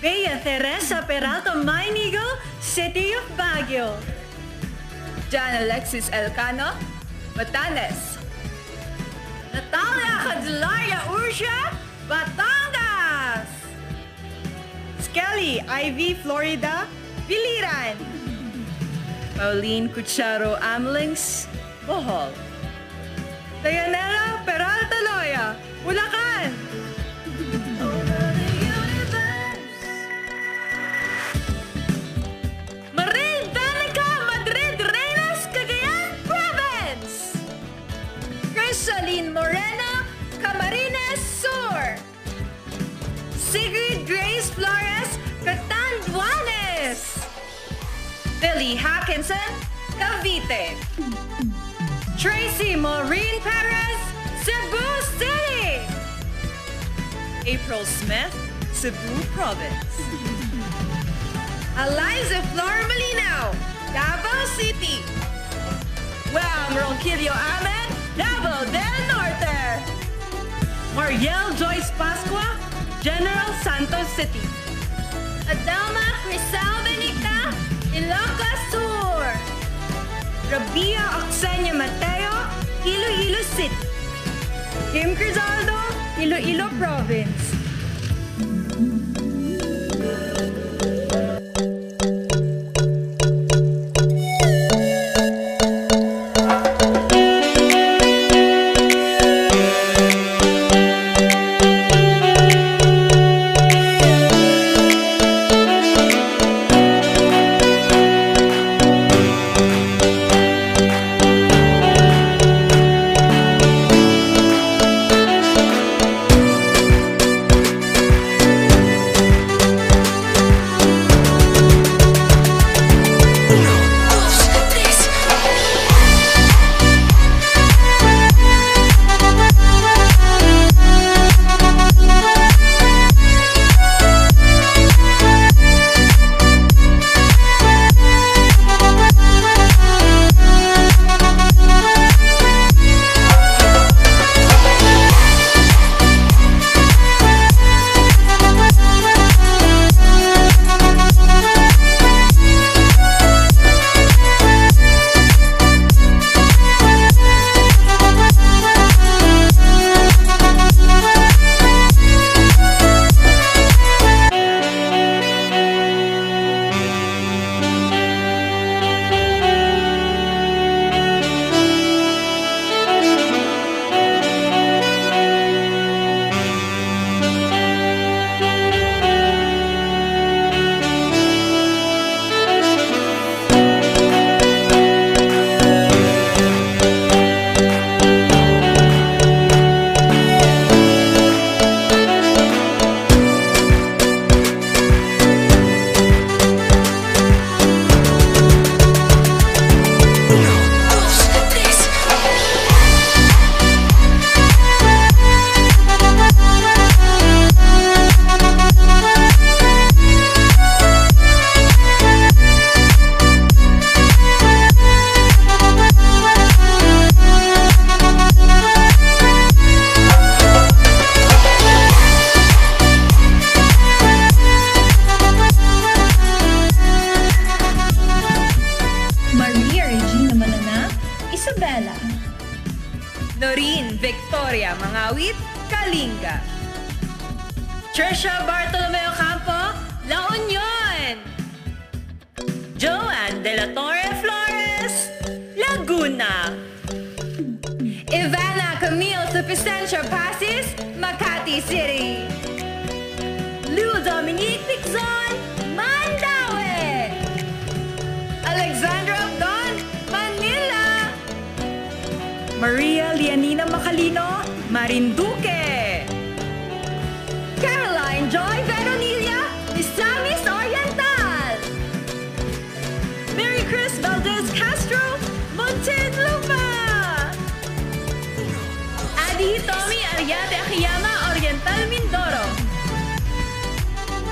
Bea Teresa Peralta Maynigo, City of Baguio. John Alexis Elcano, Batanes. Natalia Candelaria Ursia, Batangas. Skelly Ivy Florida, Biliran. Pauline Cucharo Amlings, Bohol. Dayanela Peralta Loya, Bulacan. Maril Danica Madrid Reyes, Cagayan Province. Crisaline Moreno, Camarines Sur. Sigrid Grace Flores, Catanduanes. Billy Hackinson, Cavite. Tracy Maureen Perez, Cebu City. April Smith, Cebu Province. Eliza Flor Molino, Davao City. Wam Ronquillo Ahmed, Davao del Norte. Mariel Joyce Pascua, General Santos City. Adelma Crisal Benita, Ilocos Sur. Rabia Oxenia Mateo, Iloilo City. Kim Crizaldo, Iloilo Province. Isabela. Noreen Victoria Mangawit, Kalinga. Trisha Bartolomeo Campo, La Union. Joanne De La Torre Flores, Laguna. Ivana Camille Supicentia Pasis, Makati City. Lou Dominique Pixon, Mandaue. Alexandra Abdon, Manila. Maria Lianina Macalino, Marinduque. Caroline Joy Veronilla, Misamis Oriental. Mary Chris Valdez Castro, Muntinlupa. Adi Hitomi Ariate Akiyama, Oriental Mindoro.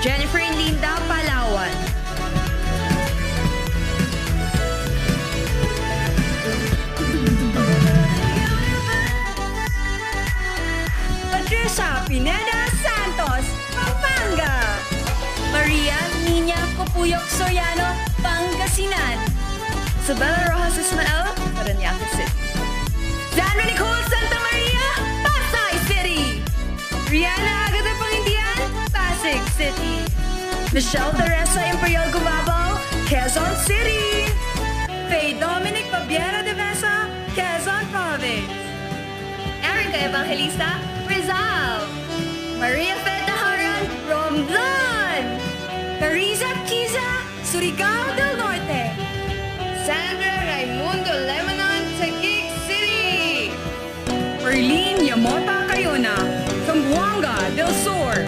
Jennifer Linda, Palawan. Patricia Pineda Santos, Pampanga. Puyok Soriano, Pangasinan. Isabella Rojas Ismael, Parañaque City. Sandra Nicole Santa Maria, Pasay City. Rihanna Agata Pangindian, Pasig City. Michelle Teresa Imperial Gumabao, Quezon City. Faye Dominic Pabiera de Mesa, Quezon Province. Erica Evangelista, Rizal. Maria Feta Haran, Romblon. Teresa Kiza, Surigao del Norte. Sandra Raimundo Lebanon, Taguig City. Erlene Yamota Cayona, Zamboanga del Sur.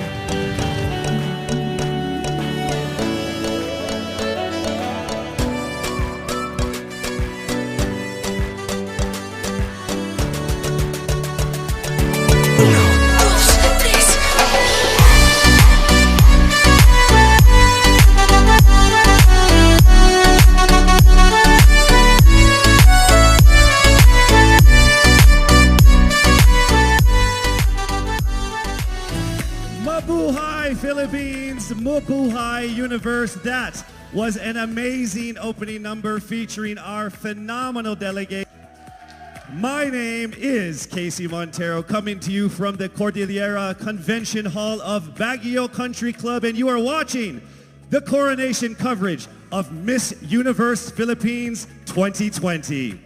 Mabuhay Philippines, Mabuhay Universe. That was an amazing opening number featuring our phenomenal delegate. My name is Casey Montero, coming to you from the Cordillera Convention Hall of Baguio Country Club, and you are watching the coronation coverage of Miss Universe Philippines 2020.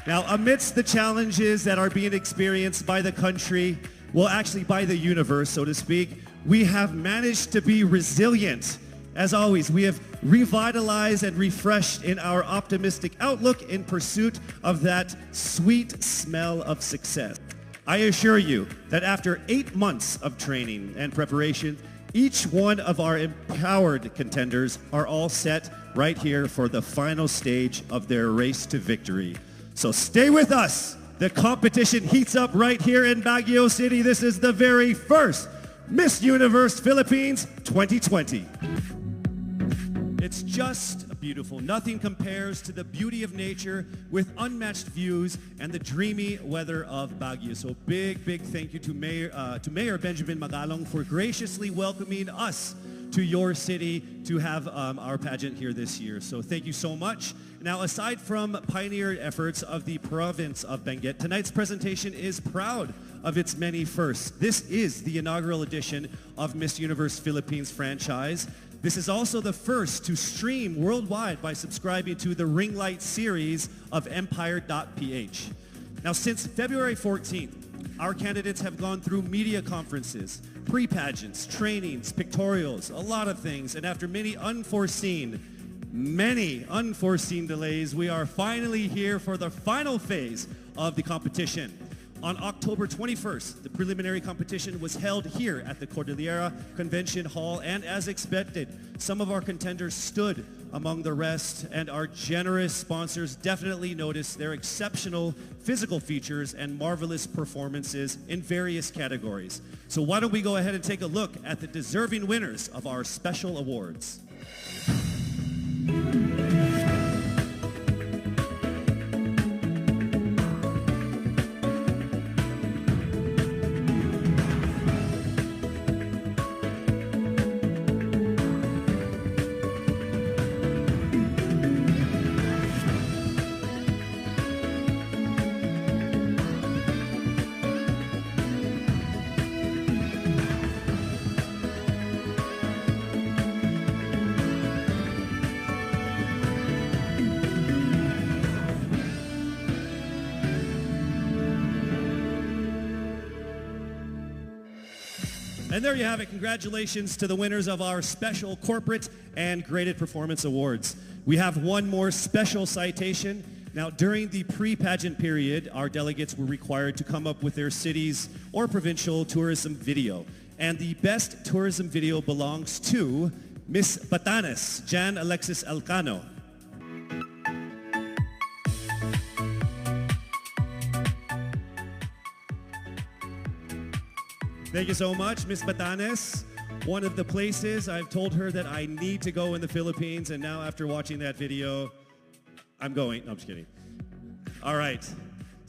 Now, amidst the challenges that are being experienced by the country, well, actually by the universe, so to speak, we have managed to be resilient. As always, we have revitalized and refreshed in our optimistic outlook in pursuit of that sweet smell of success. I assure you that after 8 months of training and preparation, each one of our empowered contenders are all set right here for the final stage of their race to victory. So stay with us. The competition heats up right here in Baguio City. This is the very first Miss Universe Philippines 2020. It's just beautiful. Nothing compares to the beauty of nature with unmatched views and the dreamy weather of Baguio. So big thank you to Mayor Benjamin Magalong for graciously welcoming us to your city to have our pageant here this year. So thank you so much. Now, aside from pioneered efforts of the province of Benguet, tonight's presentation is proud of its many firsts. This is the inaugural edition of Miss Universe Philippines franchise. This is also the first to stream worldwide by subscribing to the Ring Light series of Empire.ph. Now, since February 14th, our candidates have gone through media conferences, pre-pageants, trainings, pictorials, a lot of things, and after many unforeseen delays, we are finally here for the final phase of the competition. On October 21st, the preliminary competition was held here at the Cordillera Convention Hall, and as expected, some of our contenders stood among the rest, and our generous sponsors definitely noticed their exceptional physical features and marvelous performances in various categories. So why don't we go ahead and take a look at the deserving winners of our special awards. And there you have it. Congratulations to the winners of our special corporate and graded performance awards. We have one more special citation. Now, during the pre-pageant period, our delegates were required to come up with their city's or provincial tourism video. And the best tourism video belongs to Miss Batanes, Jan Alexis Elcano. Thank you so much, Miss Batanes. One of the places I've told her that I need to go in the Philippines, and now after watching that video, I'm going. No, I'm just kidding. All right.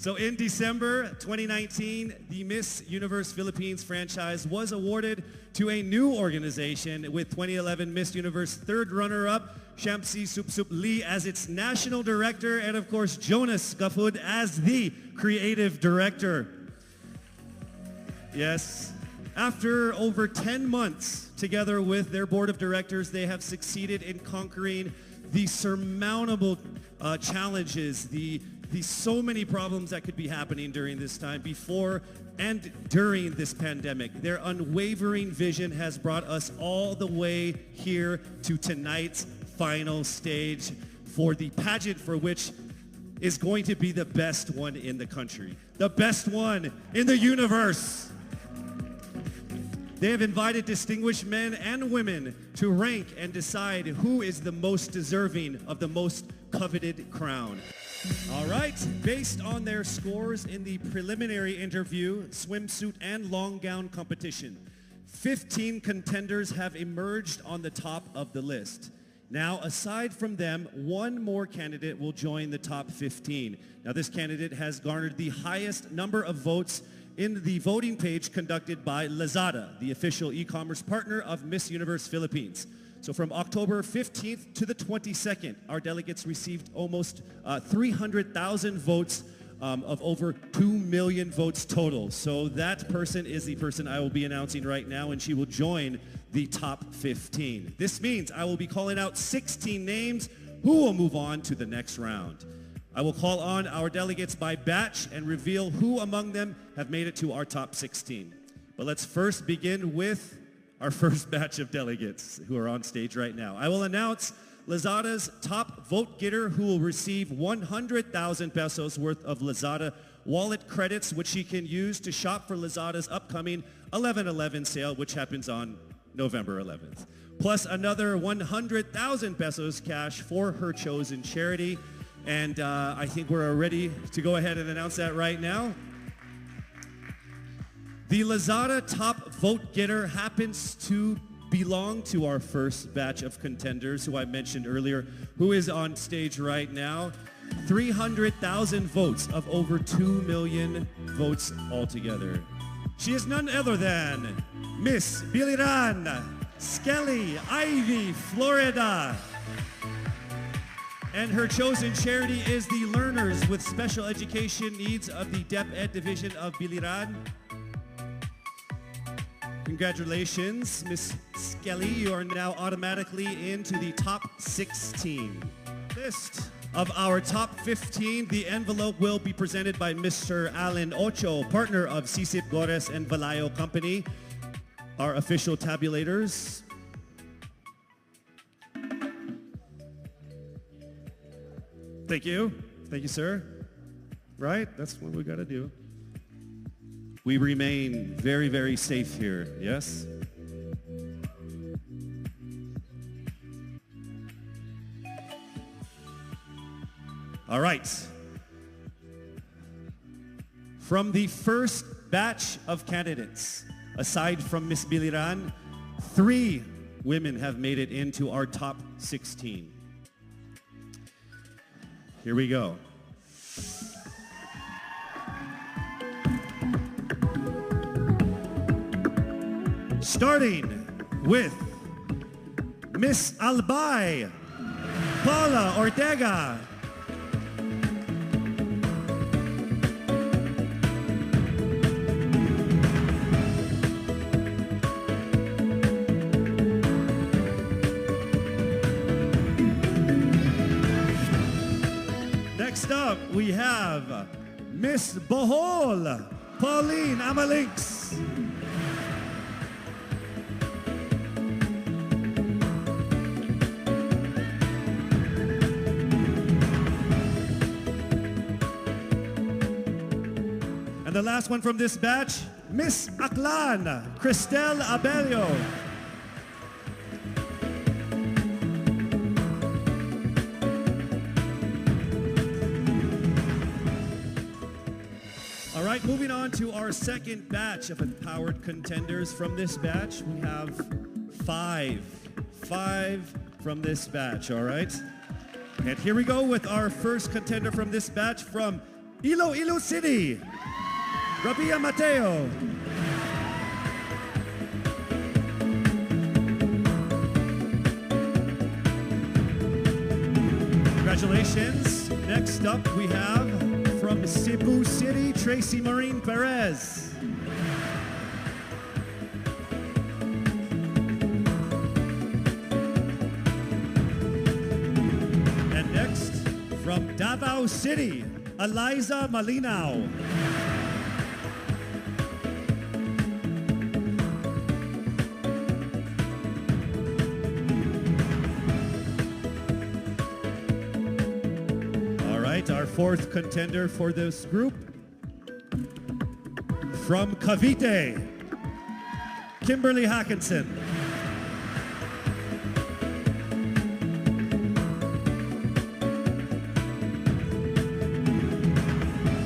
So in December 2019, the Miss Universe Philippines franchise was awarded to a new organization with 2011 Miss Universe third runner-up, Shamsi Supsup Lee as its national director, and of course Jonas Gafud as the creative director. Yes. After over 10 months together with their board of directors, they have succeeded in conquering the surmountable challenges, the so many problems that could be happening during this time before and during this pandemic. Their unwavering vision has brought us all the way here to tonight's final stage for the pageant for which is going to be the best one in the country, the best one in the universe. They have invited distinguished men and women to rank and decide who is the most deserving of the most coveted crown. All right, based on their scores in the preliminary interview, swimsuit, and long gown competition, 15 contenders have emerged on the top of the list. Now, aside from them, one more candidate will join the top 15. Now, this candidate has garnered the highest number of votes in the voting page conducted by Lazada, the official e-commerce partner of Miss Universe Philippines. So from October 15th to the 22nd, our delegates received almost 300,000 votes of over 2 million votes total. So that person is the person I will be announcing right now, and she will join the top 15. This means I will be calling out 16 names who will move on to the next round. I will call on our delegates by batch and reveal who among them have made it to our top 16. But let's first begin with our first batch of delegates who are on stage right now. I will announce Lazada's top vote getter who will receive 100,000 pesos worth of Lazada wallet credits, which she can use to shop for Lazada's upcoming 11/11 sale, which happens on November 11th. Plus another 100,000 pesos cash for her chosen charity. And I think we're ready to go ahead and announce that right now. The Lazada top vote getter happens to belong to our first batch of contenders who I mentioned earlier, who is on stage right now. 300,000 votes of over 2 million votes altogether. She is none other than Miss Biliran Skelly Ivy Florida. And her chosen charity is the Learners with Special Education Needs of the DepEd Division of Biliran. Congratulations, Miss Skelly. You are now automatically into the top 16. List of our top 15, the envelope will be presented by Mr. Alan Ocho, partner of Sisip Gores and Valayo Company, our official tabulators. Thank you. Thank you, sir. Right? That's what we got to do. We remain very, very safe here, yes? All right. From the first batch of candidates, aside from Miss Biliran, 3 women have made it into our top 16. Here we go. Starting with Miss Albay, Paula Ortega. Next up, we have Miss Bohol, Pauline Amalinks. And the last one from this batch, Miss Aklan, Cristel Abelio. All right, moving on to our second batch of empowered contenders. From this batch, we have five from this batch, all right? And here we go with our first contender from this batch from Iloilo City, Rabia Mateo. Congratulations. Next up we have from Cebu City, Tracy Maureen Perez. And next, from Davao City, Eliza Malinaw. All right, our fourth contender for this group, from Cavite, Kimberly Hackinson.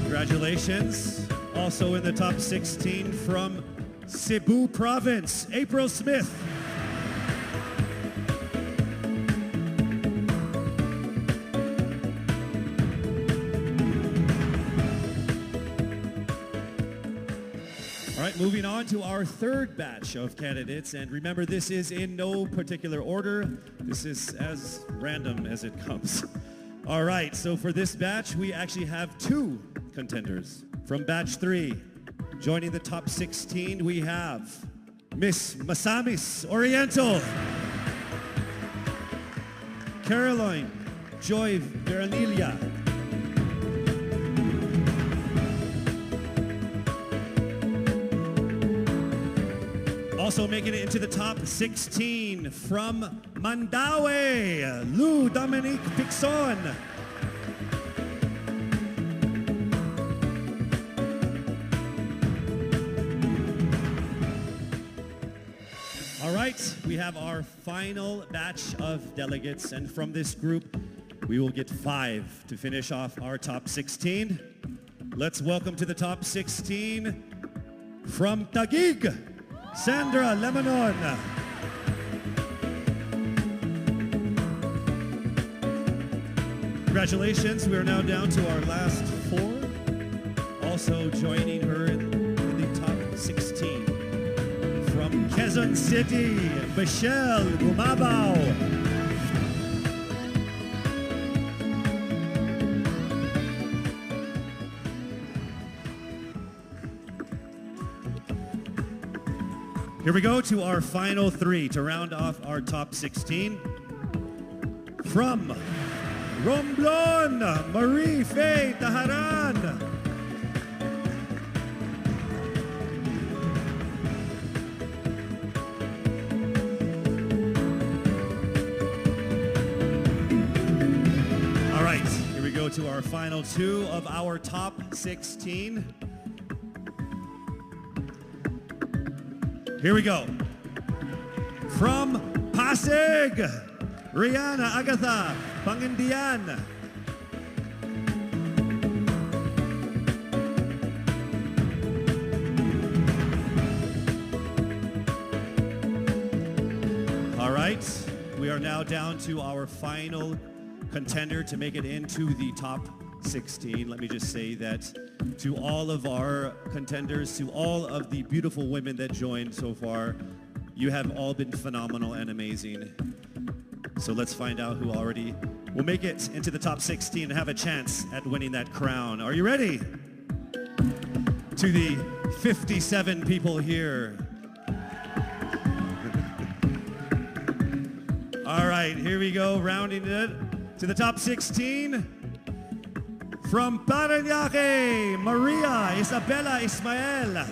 Congratulations. Also in the top 16 from Cebu Province, April Smith. All right, moving on to our third batch of candidates. And remember, this is in no particular order. This is as random as it comes. All right, so for this batch, we actually have two contenders. From batch 3, joining the top 16, we have Miss Masamis Oriental, Caroline Joy Veranilla, also making it into the top 16 from Mandaue, Lou Dominique Pixon. All right, we have our final batch of delegates, and from this group, we will get 5 to finish off our top 16. Let's welcome to the top 16 from Taguig, Sandra Lemonon. Congratulations, we are now down to our last 4. Also joining her in the top 16. From Quezon City, Michelle Gumabao. Here we go to our final 3 to round off our top 16. From Romblon, Marie Faye Taharan. All right, here we go to our final 2 of our top 16. Here we go. From Pasig, Rihanna Agatha Pangindian. All right, we are now down to our final contender to make it into the top 16. Let me just say that to all of our contenders, to all of the beautiful women that joined so far, you have all been phenomenal and amazing. So let's find out who already will make it into the top 16 and have a chance at winning that crown. Are you ready? To the 57 people here. All right, here we go, rounding it to the top 16. From Parañaque, Maria Isabella Ismael.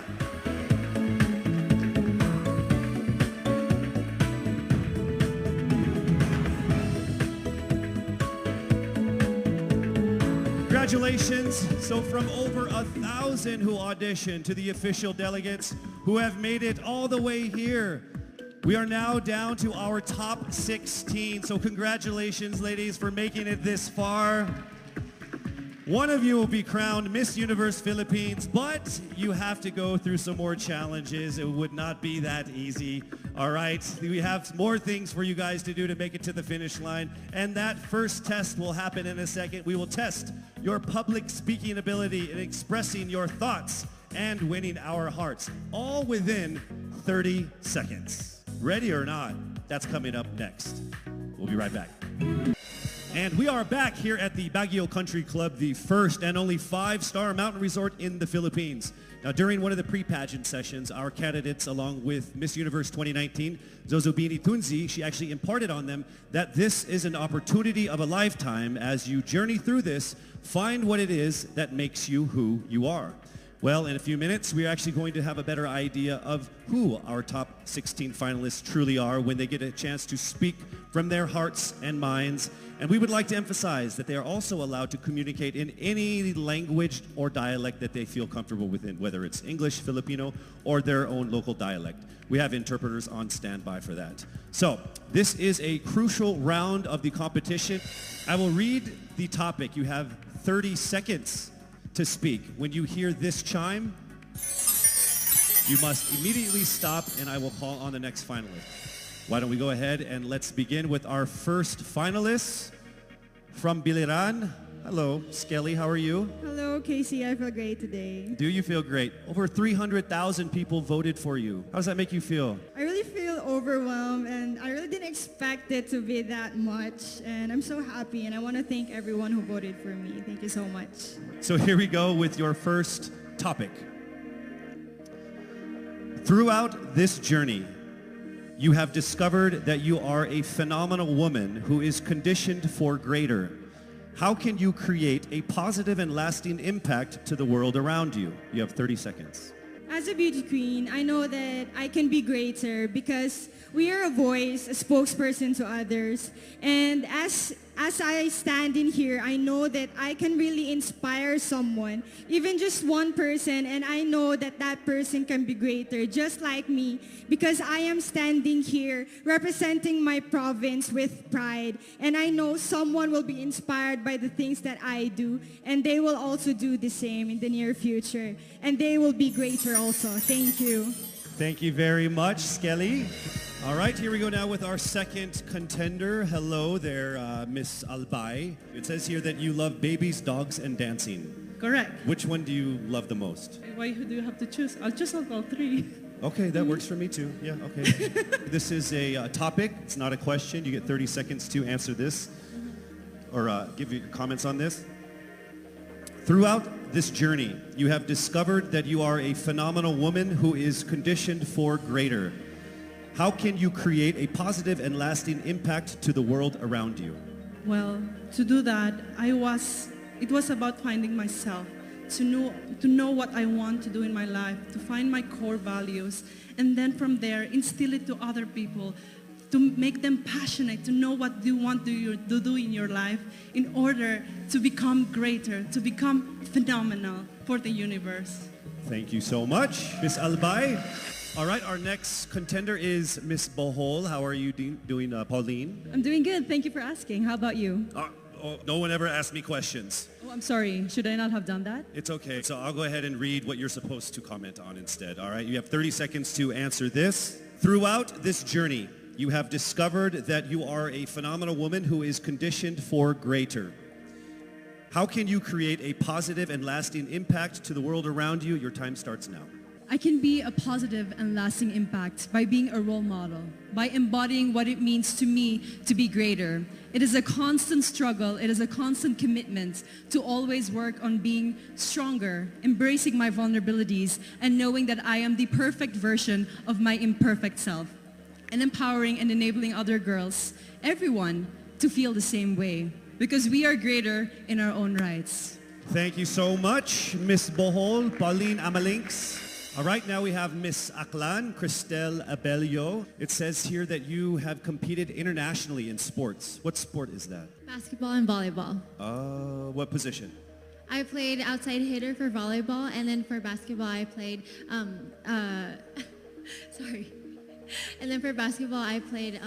Congratulations. So from over 1,000 who auditioned to the official delegates who have made it all the way here, we are now down to our top 16. So congratulations, ladies, for making it this far. One of you will be crowned Miss Universe Philippines, but you have to go through some more challenges. It would not be that easy. All right, we have more things for you guys to do to make it to the finish line. And that first test will happen in a second. We will test your public speaking ability in expressing your thoughts and winning our hearts, all within 30 seconds. Ready or not? That's coming up next. We'll be right back. And we are back here at the Baguio Country Club, the first and only 5-star mountain resort in the Philippines. Now, during one of the pre-pageant sessions, our candidates, along with Miss Universe 2019, Zozobini Tunzi, she actually imparted on them that this is an opportunity of a lifetime. As you journey through this, find what it is that makes you who you are. Well, in a few minutes, we're actually going to have a better idea of who our top 16 finalists truly are when they get a chance to speak from their hearts and minds. And we would like to emphasize that they are also allowed to communicate in any language or dialect that they feel comfortable within, whether it's English, Filipino, or their own local dialect. We have interpreters on standby for that. So, this is a crucial round of the competition. I will read the topic. You have 30 seconds to speak. When you hear this chime, you must immediately stop and I will call on the next finalist. Why don't we go ahead and let's begin with our first finalist from Biliran. Hello, Skelly, how are you? Hello, Casey. I feel great today. Do you feel great? Over 300,000 people voted for you. How does that make you feel? I really feel overwhelmed and I really didn't expect it to be that much. And I'm so happy and I want to thank everyone who voted for me. Thank you so much. So here we go with your first topic. Throughout this journey, you have discovered that you are a phenomenal woman who is conditioned for greater. How can you create a positive and lasting impact to the world around you? You have 30 seconds. As a beauty queen, I know that I can be greater because we are a voice, a spokesperson to others. And as I stand in here, I know that I can really inspire someone, even just one person, and I know that that person can be greater, just like me, because I am standing here representing my province with pride. And I know someone will be inspired by the things that I do, and they will also do the same in the near future. And they will be greater also. Thank you. Thank you very much, Skelly. All right, here we go now with our second contender. Hello there, Miss Albay. It says here that you love babies, dogs, and dancing. Correct. Which one do you love the most? Why do you have to choose? I'll choose all three. Okay, that works for me too. Yeah, okay. This is a topic. It's not a question. You get 30 seconds to answer this or give your comments on this. Throughout this journey, you have discovered that you are a phenomenal woman who is conditioned for greater. How can you create a positive and lasting impact to the world around you? Well, to do that, it was about finding myself, to know what I want to do in my life, to find my core values, and then from there, instill it to other people, to make them passionate, to know what you want to do in your life in order to become greater, to become phenomenal for the universe. Thank you so much, Miss Albay. All right, our next contender is Miss Bohol. How are you doing, Pauline? I'm doing good. Thank you for asking. How about you? No one ever asked me questions. Oh, I'm sorry. Should I not have done that? It's okay. So I'll go ahead and read what you're supposed to comment on instead. All right, you have 30 seconds to answer this. Throughout this journey, you have discovered that you are a phenomenal woman who is conditioned for greater. How can you create a positive and lasting impact to the world around you? Your time starts now. I can be a positive and lasting impact by being a role model, by embodying what it means to me to be greater. It is a constant struggle. It is a constant commitment to always work on being stronger, embracing my vulnerabilities, and knowing that I am the perfect version of my imperfect self, and empowering and enabling other girls, everyone, to feel the same way, because we are greater in our own rights. Thank you so much, Miss Bohol, Pauline Amalinks. All right, now we have Miss Aklan, Cristel Abelio. It says here that you have competed internationally in sports. What sport is that? Basketball and volleyball. What position? I played outside hitter for volleyball, and then for basketball I played, sorry. And then for basketball I played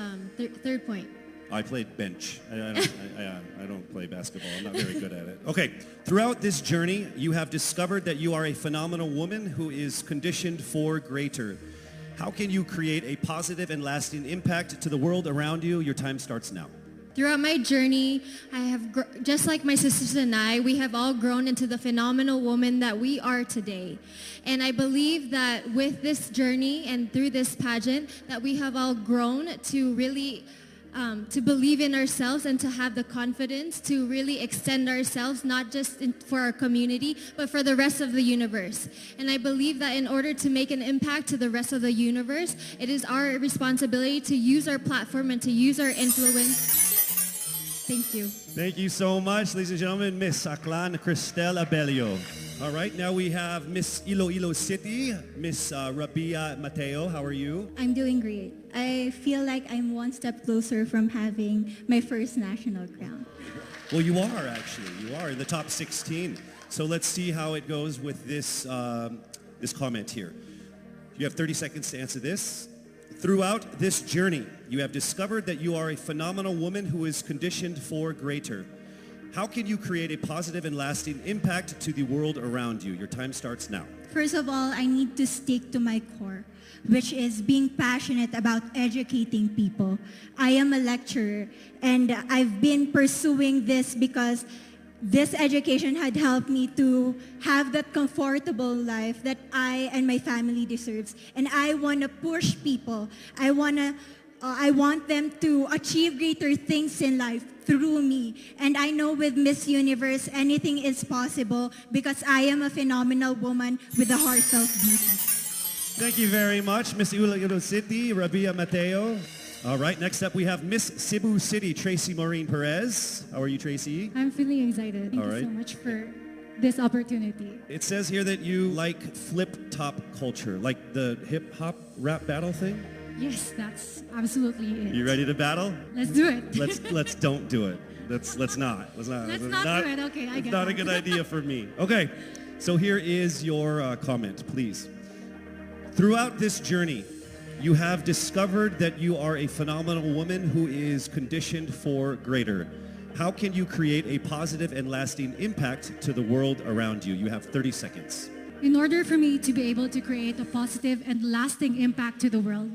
third point. I played bench. I don't play basketball. I'm not very good at it. Okay. Throughout this journey, you have discovered that you are a phenomenal woman who is conditioned for greater. How can you create a positive and lasting impact to the world around you? Your time starts now. Throughout my journey, I have, just like my sisters and I, we have all grown into the phenomenal woman that we are today. And I believe that with this journey and through this pageant, that we have all grown to really to believe in ourselves and to have the confidence to really extend ourselves, not just for our community, but for the rest of the universe. And I believe that in order to make an impact to the rest of the universe, it is our responsibility to use our platform and to use our influence. Thank you. Thank you so much, ladies and gentlemen. Miss Aklan Cristel Abelio. All right, now we have Miss Iloilo City, Miss Rabia Mateo. How are you? I'm doing great. I feel like I'm one step closer from having my first national crown. Well, you are actually. You are in the top 16. So let's see how it goes with this, this comment here. You have 30 seconds to answer this. Throughout this journey, you have discovered that you are a phenomenal woman who is conditioned for greater. How can you create a positive and lasting impact to the world around you? Your time starts now. First of all, I need to stick to my core, which is being passionate about educating people. I am a lecturer, and I've been pursuing this because this education had helped me to have that comfortable life that I and my family deserves. And I want to push people. I want them to achieve greater things in life through me. And I know with Miss Universe, anything is possible because I am a phenomenal woman with a heart of beauty. Thank you very much, Miss Iloilo City, Rabia Mateo. All right, next up we have Miss Cebu City, Tracy Maureen Perez. How are you, Tracy? I'm feeling excited. Thank you so much for this opportunity. It says here that you like flip-top culture, like the hip-hop rap battle thing? Yes, that's absolutely it. You ready to battle? Let's do it. Let's don't do it. Let's not. Let's not do it. Okay, I get it. It's not a good idea for me. Okay, so here is your comment, please. Throughout this journey, you have discovered that you are a phenomenal woman who is conditioned for greater. How can you create a positive and lasting impact to the world around you? You have 30 seconds. In order for me to be able to create a positive and lasting impact to the world,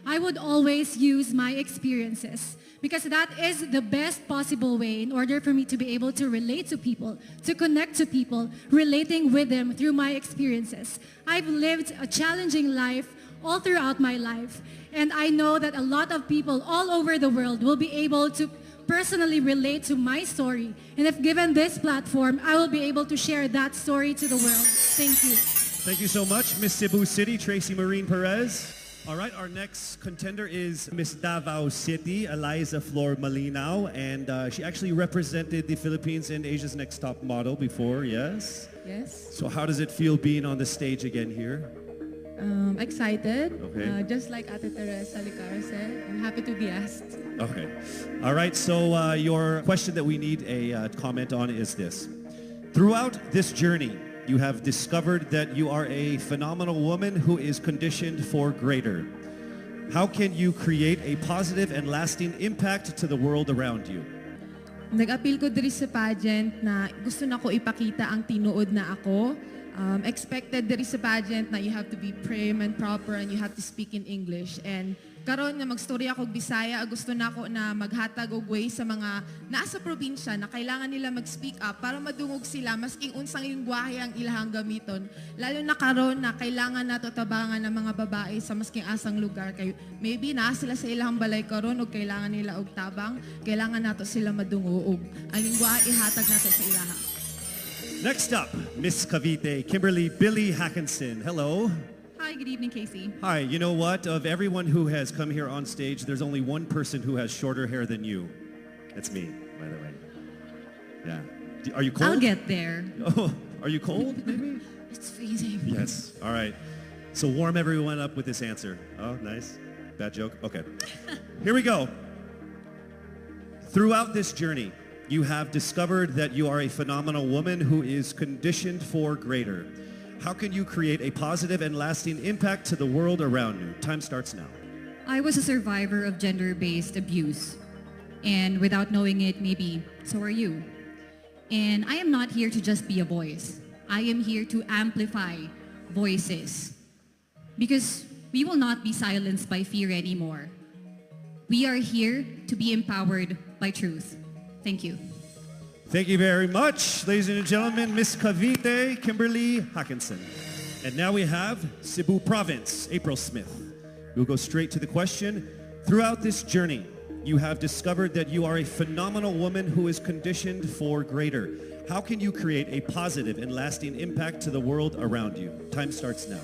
I would always use my experiences because that is the best possible way in order for me to be able to relate to people, to connect to people, relating with them through my experiences. I've lived a challenging life all throughout my life, and I know that a lot of people all over the world will be able to personally relate to my story. And if given this platform, I will be able to share that story to the world. Thank you. Thank you so much, Miss Cebu City, Tracy Maureen Perez. All right, our next contender is Miss Davao City, Eliza Flor Malinao, and she actually represented the Philippines in Asia's Next Top Model before, yes? Yes. So how does it feel being on the stage again here? Excited. Okay. Just like Ate Teresa Licar said, I'm happy to be asked. Okay. All right, so your question that we need a comment on is this. Throughout this journey, you have discovered that you are a phenomenal woman who is conditioned for greater. How can you create a positive and lasting impact to the world around you? Nag-appeal ko diri sa pageant na gusto na ko ipakita ang tinuod na ako. Expected diri sa pageant na you have to be prim and proper and you have to speak in English. And karon nga magstorya ako Bisaya, gusto na ako na maghatag og way sa mga nasa probinsya na kailangan nila mag-speak up para madungog sila masking unsang lingwahe ang ilahang gamiton. Lalo na karon na kailangan nato tabangan ng mga babae sa masking asang lugar kay maybe naa sila sa ilahang balay karon og kailangan nila og tabang, kailangan nato sila madungog. Ang lingwahe ihatag nato sa ilaha. Next up, Miss Cavite, Kimberly Billy Hackinson. Hello. Hi, good evening, Casey. Hi, you know what? Of everyone who has come here on stage, there's only one person who has shorter hair than you. That's me, by the way. Yeah. Are you cold? I'll get there. Oh, are you cold, maybe? It's freezing. Yes. All right. So warm everyone up with this answer. Oh, nice. Bad joke? Okay. Here we go. Throughout this journey, you have discovered that you are a phenomenal woman who is conditioned for greater. How can you create a positive and lasting impact to the world around you? Time starts now. I was a survivor of gender-based abuse. And without knowing it, maybe so are you. And I am not here to just be a voice. I am here to amplify voices. Because we will not be silenced by fear anymore. We are here to be empowered by truth. Thank you. Thank you very much, ladies and gentlemen, Miss Cavite Kimberly Hackinson. And now we have Cebu Province, April Smith. We'll go straight to the question. Throughout this journey, you have discovered that you are a phenomenal woman who is conditioned for greater. How can you create a positive and lasting impact to the world around you? Time starts now.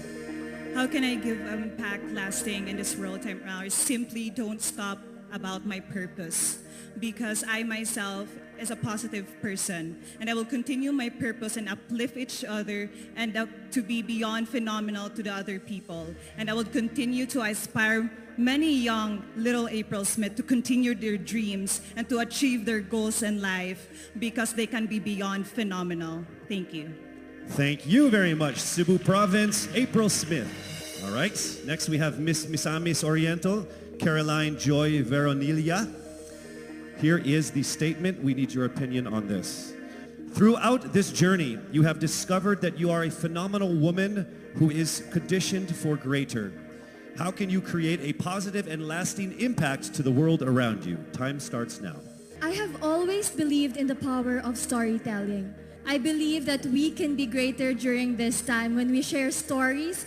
How can I give impact lasting in this world time around? Simply don't stop about my purpose, because I myself is a positive person, and I will continue my purpose and uplift each other and to be beyond phenomenal to the other people. And I will continue to inspire many young little April Smith to continue their dreams and to achieve their goals in life, because they can be beyond phenomenal. Thank you. Thank you very much, Cebu Province, April Smith. All right, next we have Miss Misamis Oriental, Caroline Joy Veronilia. Here is the statement. We need your opinion on this. Throughout this journey, you have discovered that you are a phenomenal woman who is conditioned for greater. How can you create a positive and lasting impact to the world around you? Time starts now. I have always believed in the power of storytelling. I believe that we can be greater during this time when we share stories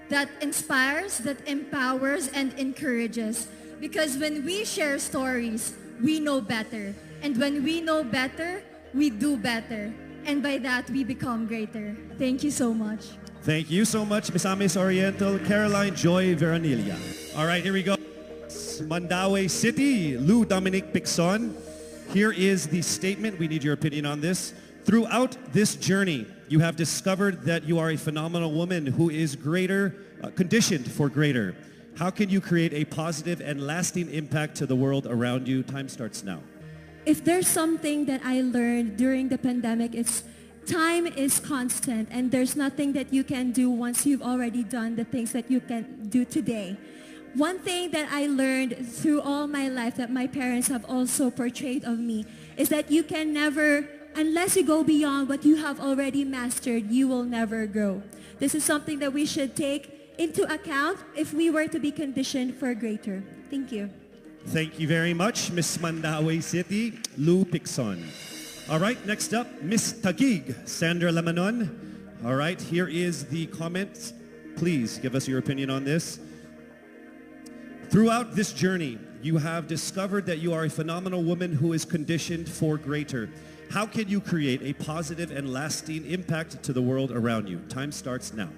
that inspires, that empowers, and encourages. Because when we share stories, we know better. And when we know better, we do better. And by that, we become greater. Thank you so much. Thank you so much, Misamis Oriental, Caroline Joy Veronilia. All right, here we go. Mandaue City, Lou Dominic Pixon. Here is the statement. We need your opinion on this. Throughout this journey, you have discovered that you are a phenomenal woman who is greater, conditioned for greater. How can you create a positive and lasting impact to the world around you? Time starts now. If there's something that I learned during the pandemic, it's time is constant, and there's nothing that you can do once you've already done the things that you can do today. One thing that I learned through all my life that my parents have also portrayed of me is that you can never, unless you go beyond what you have already mastered, you will never grow. This is something that we should take into account if we were to be conditioned for greater. Thank you. Thank you very much, Miss Mandaue City, Lou Pixon. All right, next up, Miss Taguig, Sandra Lamanon. All right, here is the comment. Please give us your opinion on this. Throughout this journey, you have discovered that you are a phenomenal woman who is conditioned for greater. How can you create a positive and lasting impact to the world around you? Time starts now.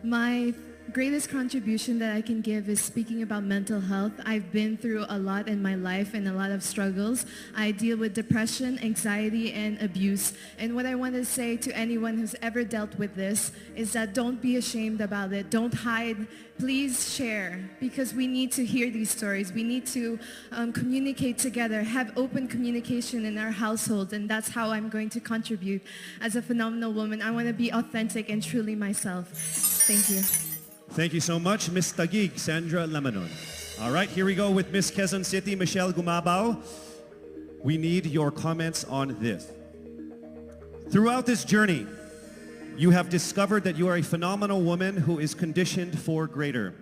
My greatest contribution that I can give is speaking about mental health. I've been through a lot in my life and a lot of struggles. I deal with depression, anxiety, and abuse. And what I want to say to anyone who's ever dealt with this is that don't be ashamed about it. Don't hide. Please share, because we need to hear these stories. We need to communicate together, have open communication in our households, and that's how I'm going to contribute as a phenomenal woman. I want to be authentic and truly myself. Thank you. Thank you so much, Miss Taguig, Sandra Lamanon. All right, here we go with Miss Quezon City, Michelle Gumabao. We need your comments on this. Throughout this journey, you have discovered that you are a phenomenal woman who is conditioned for greater.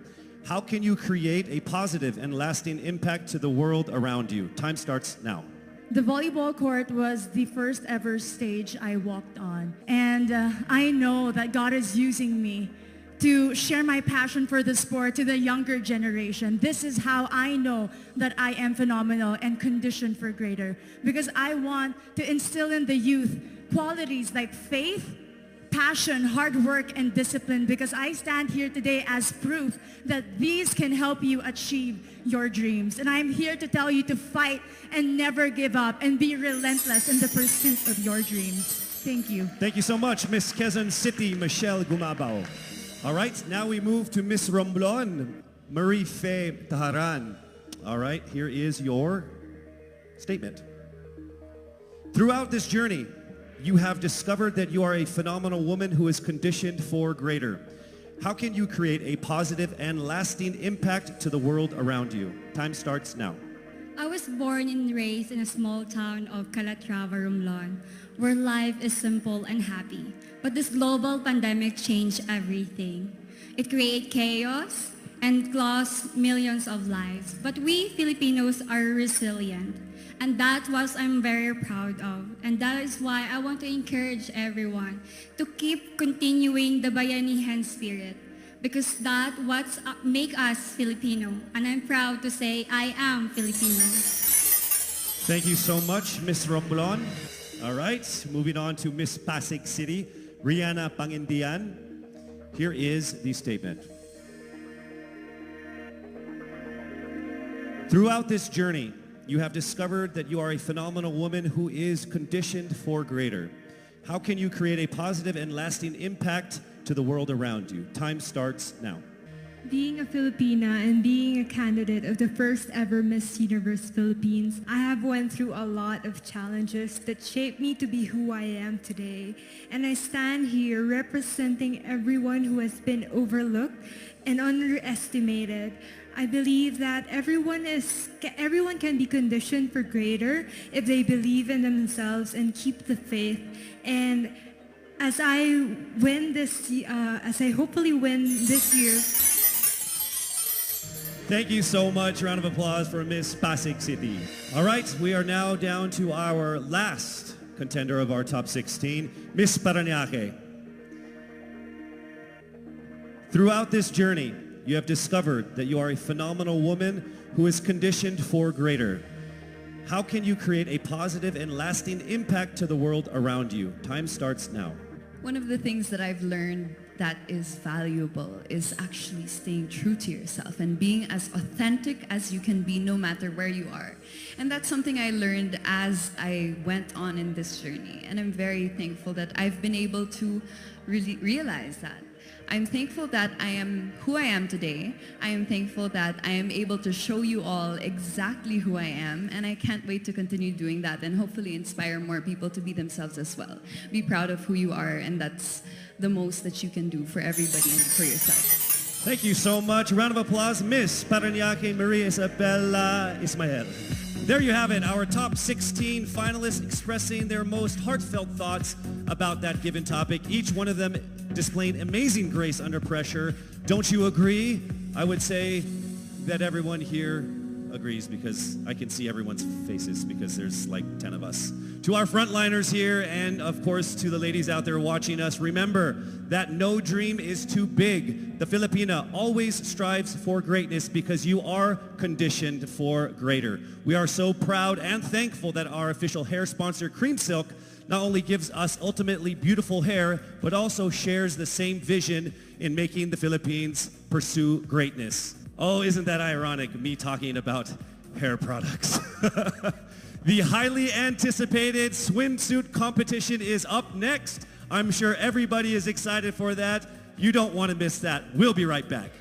How can you create a positive and lasting impact to the world around you? Time starts now. The volleyball court was the first ever stage I walked on. And I know that God is using me to share my passion for the sport to the younger generation. This is how I know that I am phenomenal and conditioned for greater. Because I want to instill in the youth qualities like faith, passion, hard work, and discipline, because I stand here today as proof that these can help you achieve your dreams. And I'm here to tell you to fight and never give up and be relentless in the pursuit of your dreams. Thank you. Thank you so much, Miss Quezon City, Michelle Gumabao. All right, now we move to Miss Romblon, Marie Faye Taharan. All right, here is your statement. Throughout this journey, you have discovered that you are a phenomenal woman who is conditioned for greater. How can you create a positive and lasting impact to the world around you? Time starts now. I was born and raised in a small town of Calatrava, Romblon, where life is simple and happy. But this global pandemic changed everything. It created chaos and lost millions of lives. But we Filipinos are resilient. And that's what I'm very proud of. And that is why I want to encourage everyone to keep continuing the Bayanihan spirit. Because that's what make us Filipino. And I'm proud to say I am Filipino. Thank you so much, Miss Romblon. All right, moving on to Miss Pasig City, Rihanna Pangindian. Here is the statement. Throughout this journey, you have discovered that you are a phenomenal woman who is conditioned for greater. How can you create a positive and lasting impact to the world around you? Time starts now. Being a Filipina and being a candidate of the first ever Miss Universe Philippines, I have went through a lot of challenges that shaped me to be who I am today. And I stand here representing everyone who has been overlooked and underestimated. I believe that everyone can be conditioned for greater if they believe in themselves and keep the faith. And as I hopefully win this year. Thank you so much. Round of applause for Miss Pasig City. All right, we are now down to our last contender of our top 16, Miss Parañaque. Throughout this journey, you have discovered that you are a phenomenal woman who is conditioned for greater. How can you create a positive and lasting impact to the world around you? Time starts now. One of the things that I've learned that is valuable is actually staying true to yourself and being as authentic as you can be no matter where you are. And that's something I learned as I went on in this journey. And I'm very thankful that I've been able to really realize that. I'm thankful that I am who I am today. I am thankful that I am able to show you all exactly who I am, and I can't wait to continue doing that and hopefully inspire more people to be themselves as well. Be proud of who you are, and that's the most that you can do for everybody and for yourself. Thank you so much. Round of applause, Miss Parañaque Maria Isabella Ismael. There you have it, our top 16 finalists expressing their most heartfelt thoughts about that given topic. Each one of them displaying amazing grace under pressure. Don't you agree? I would say that everyone here agrees because I can see everyone's faces because there's like 10 of us. To our frontliners here and of course to the ladies out there watching us, remember that no dream is too big. The Filipina always strives for greatness because you are conditioned for greater. We are so proud and thankful that our official hair sponsor, Cream Silk, not only gives us ultimately beautiful hair, but also shares the same vision in making the Philippines pursue greatness. Oh, isn't that ironic, me talking about hair products? The highly anticipated swimsuit competition is up next. I'm sure everybody is excited for that. You don't want to miss that. We'll be right back.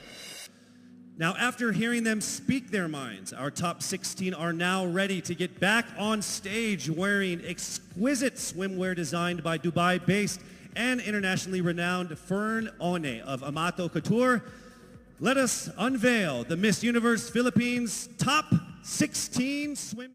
Now, after hearing them speak their minds, our top 16 are now ready to get back on stage wearing exquisite swimwear designed by Dubai-based and internationally renowned Fern One of Amato Couture. Let us unveil the Miss Universe Philippines top 16 swim.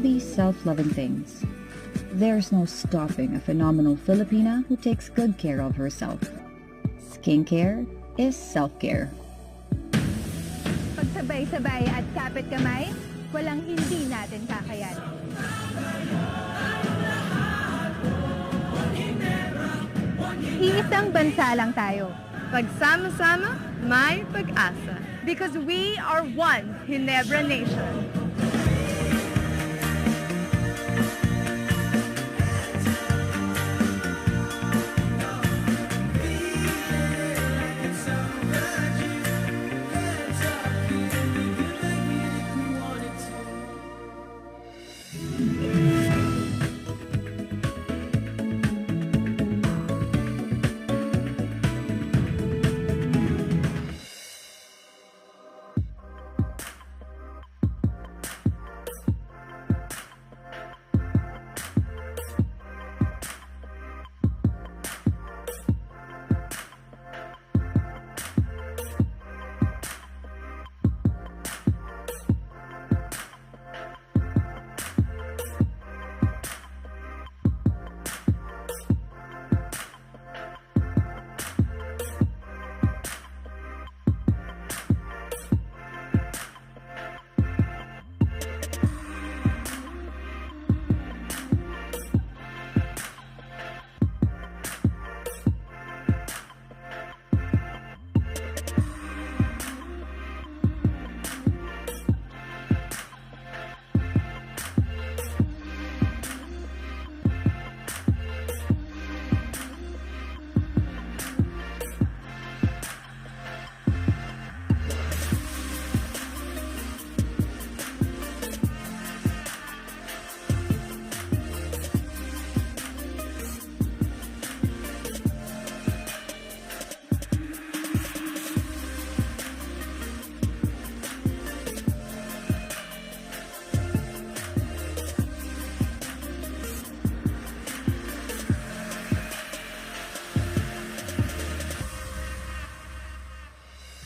these self-loving things. There's no stopping a phenomenal Filipina who takes good care of herself. Skincare is self-care. Pagsabay-sabay at kapit kamay, walang hindi natin kakayanin. Iisang bansa lang tayo. Pagsama-sama, may pag-asa. Because we are one Ginebra Nation.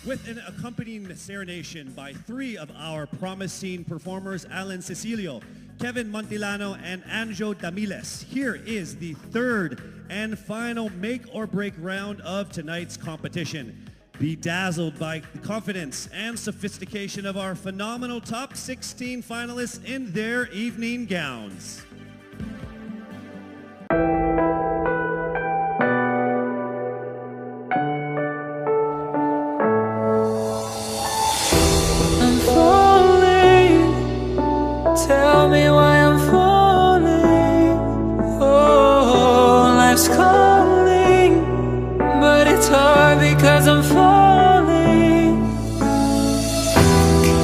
With an accompanying serenation by three of our promising performers, Alan Cecilio, Kevin Montilano, and Anjo Damiles. Here is the third and final make or break round of tonight's competition. Be dazzled by the confidence and sophistication of our phenomenal top 16 finalists in their evening gowns. Tell me why I'm falling. Oh, life's calling, but it's hard because I'm falling.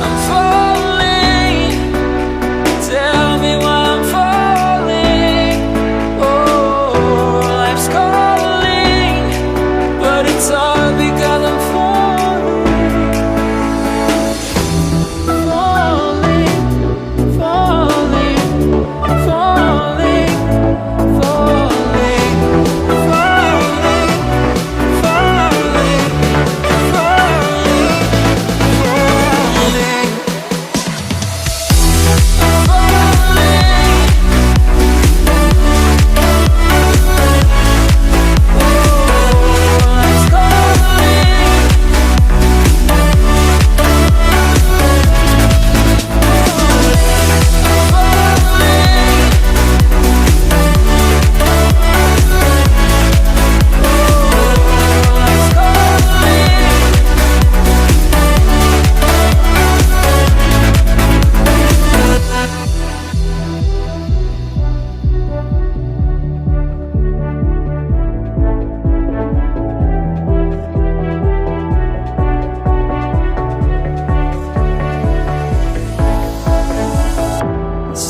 I'm falling. Tell me why I'm falling. Oh, life's calling, but it's hard because I'm falling.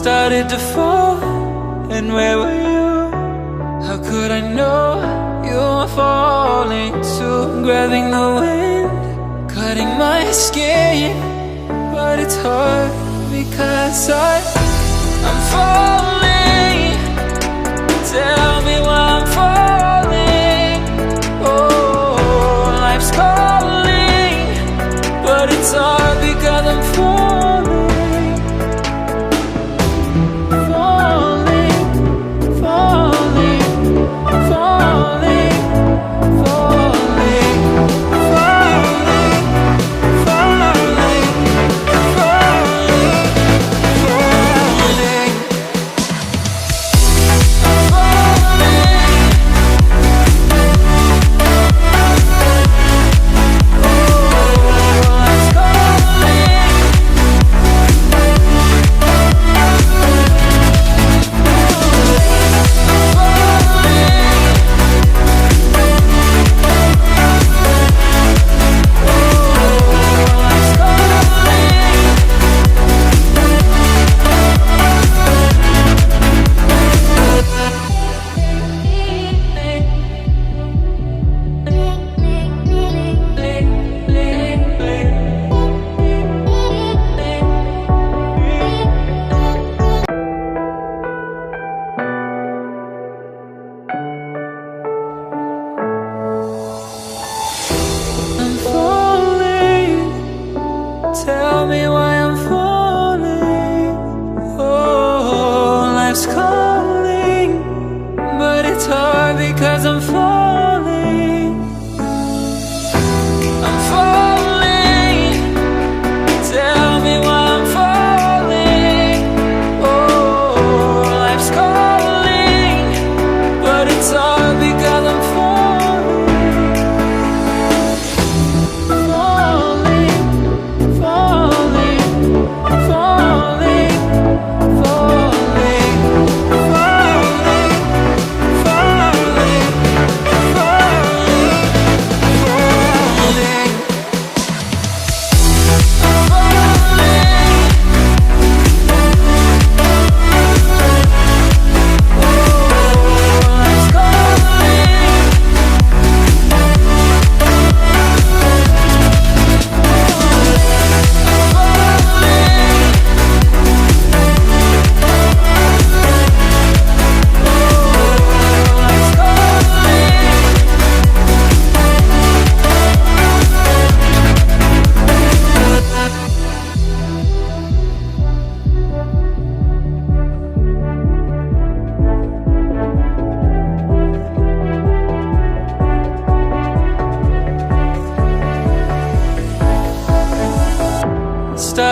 Started to fall, and where were you? How could I know you were falling too? Grabbing the wind, cutting my skin, but it's hard because I'm falling. Tell me why I'm falling. Oh, life's calling, but it's hard because I'm falling.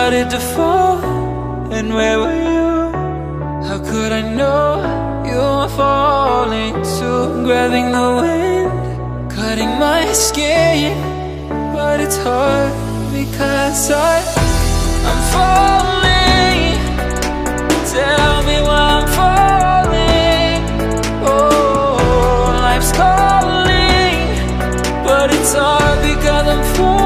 started to fall, and where were you? How could I know you were falling too? Grabbing the wind, cutting my skin, but it's hard because I'm falling. Tell me why I'm falling. Oh, life's calling, but it's hard because I'm falling.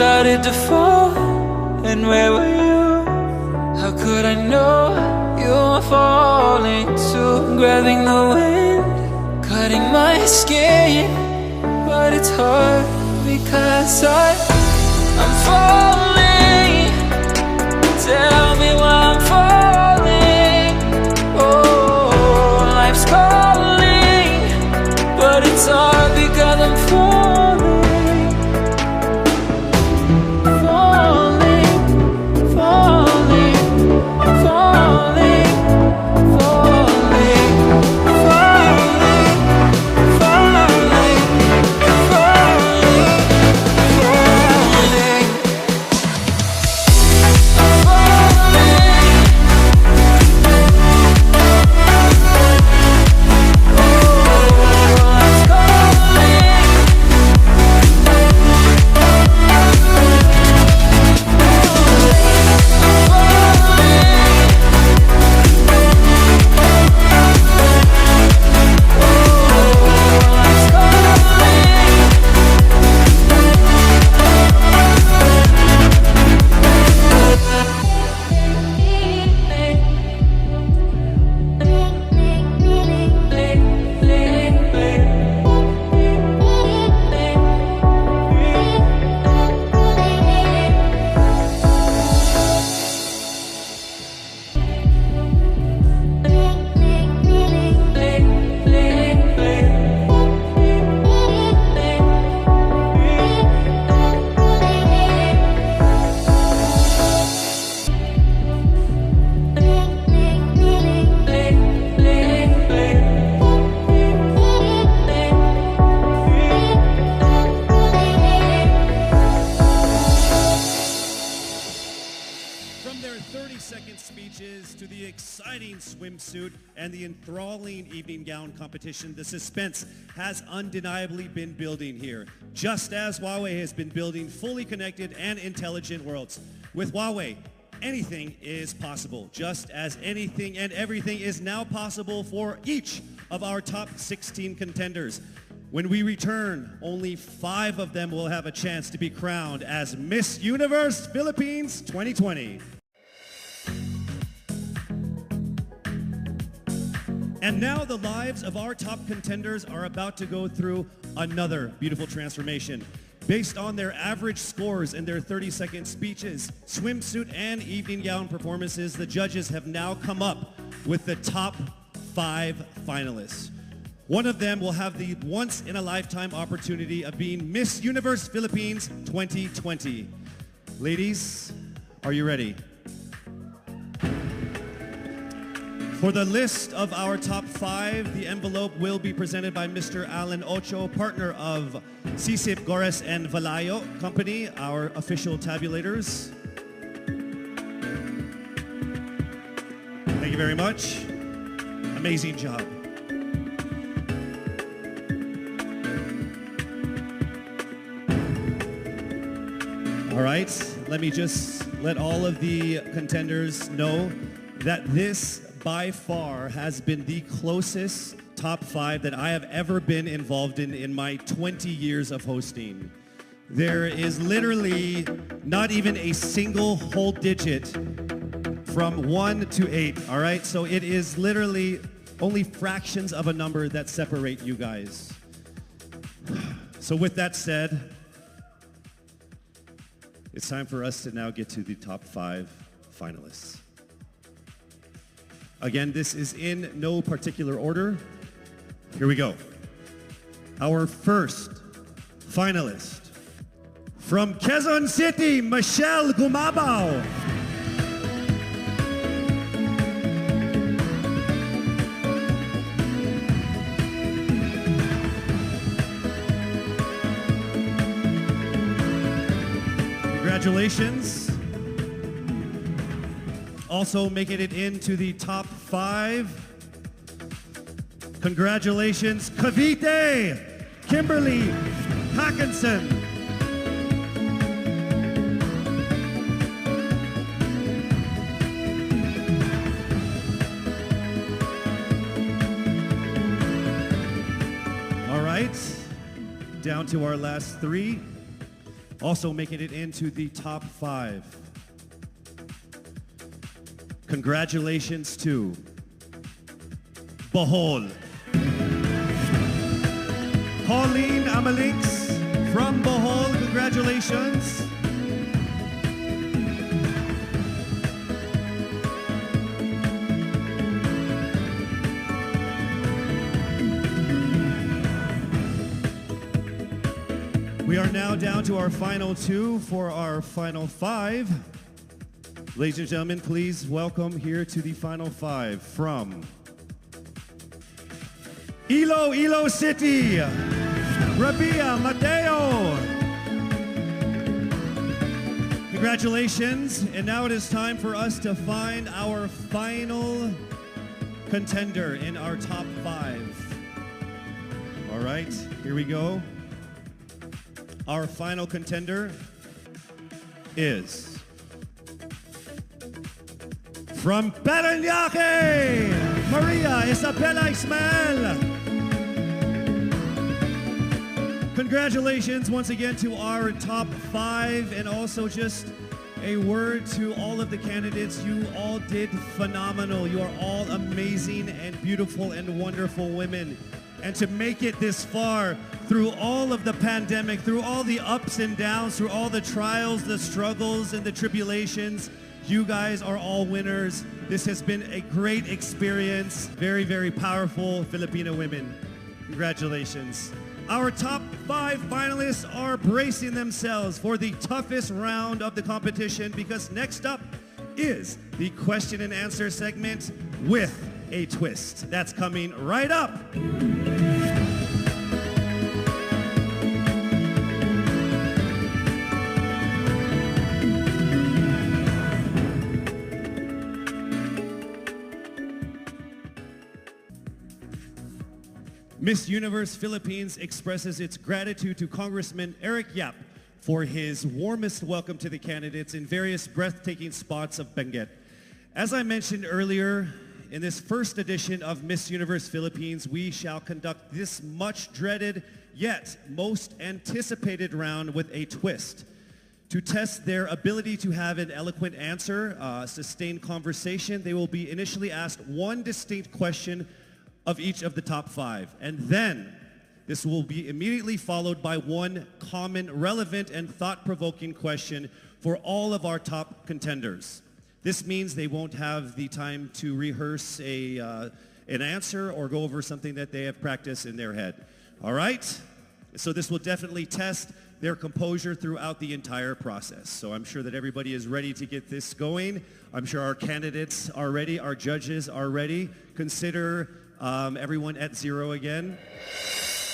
Started to fall, and where were you? How could I know you were falling too? Grabbing the wind, cutting my skin, but it's hard because I'm falling. Tell me why I'm falling. Oh, life's calling, but it's hard because I'm falling. From their 30-second speeches to the exciting swimsuit and the enthralling evening gown competition, the suspense has undeniably been building here, just as Huawei has been building fully connected and intelligent worlds. With Huawei, anything is possible, just as anything and everything is now possible for each of our top 16 contenders. When we return, only 5 of them will have a chance to be crowned as Miss Universe Philippines 2020. And now the lives of our top contenders are about to go through another beautiful transformation. Based on their average scores and their 30-second speeches, swimsuit and evening gown performances, the judges have now come up with the top 5 finalists. One of them will have the once-in-a-lifetime opportunity of being Miss Universe Philippines 2020. Ladies, are you ready? For the list of our top 5, the envelope will be presented by Mr. Alan Ocho, partner of Sisip, Gores, and Valayo Company, our official tabulators. Thank you very much. Amazing job. All right, let me just let all of the contenders know that this by far has been the closest top 5 that I have ever been involved in my 20 years of hosting. There is literally not even a single whole digit from 1 to 8, all right? So it is literally only fractions of a number that separate you guys. So with that said, it's time for us to now get to the top 5 finalists. Again, this is in no particular order. Here we go. Our first finalist from Quezon City, Michelle Gumabao. Congratulations. Also making it into the top 5. Congratulations, Cavite, Kimberly Hackinson. All right, down to our last 3. Also making it into the top 5. Congratulations to Bohol. Pauline Amalix from Bohol, congratulations. We are now down to our final 2 for our final 5. Ladies and gentlemen, please welcome here to the final 5 from Iloilo City, Rabia Mateo. Congratulations. And now it is time for us to find our final contender in our top 5. All right, here we go. Our final contender is from Parañaque, Maria Isabella Ismael. Congratulations once again to our top 5, and also just a word to all of the candidates. You all did phenomenal. You are all amazing and beautiful and wonderful women. And to make it this far through all of the pandemic, through all the ups and downs, through all the trials, the struggles, and the tribulations, you guys are all winners. This has been a great experience. Very, very powerful Filipino women. Congratulations. Our top 5 finalists are bracing themselves for the toughest round of the competition, because next up is the question and answer segment with a twist. That's coming right up. Miss Universe Philippines expresses its gratitude to Congressman Eric Yap for his warmest welcome to the candidates in various breathtaking spots of Benguet. As I mentioned earlier, in this first edition of Miss Universe Philippines, we shall conduct this much dreaded yet most anticipated round with a twist. To test their ability to have an eloquent answer, sustained conversation, they will be initially asked one distinct question of each of the top 5. And then this will be immediately followed by one common, relevant, and thought-provoking question for all of our top contenders. This means they won't have the time to rehearse an answer or go over something that they have practiced in their head. All right? So this will definitely test their composure throughout the entire process. So I'm sure that everybody is ready to get this going. I'm sure our candidates are ready. Our judges are ready. Consider everyone at 0 again.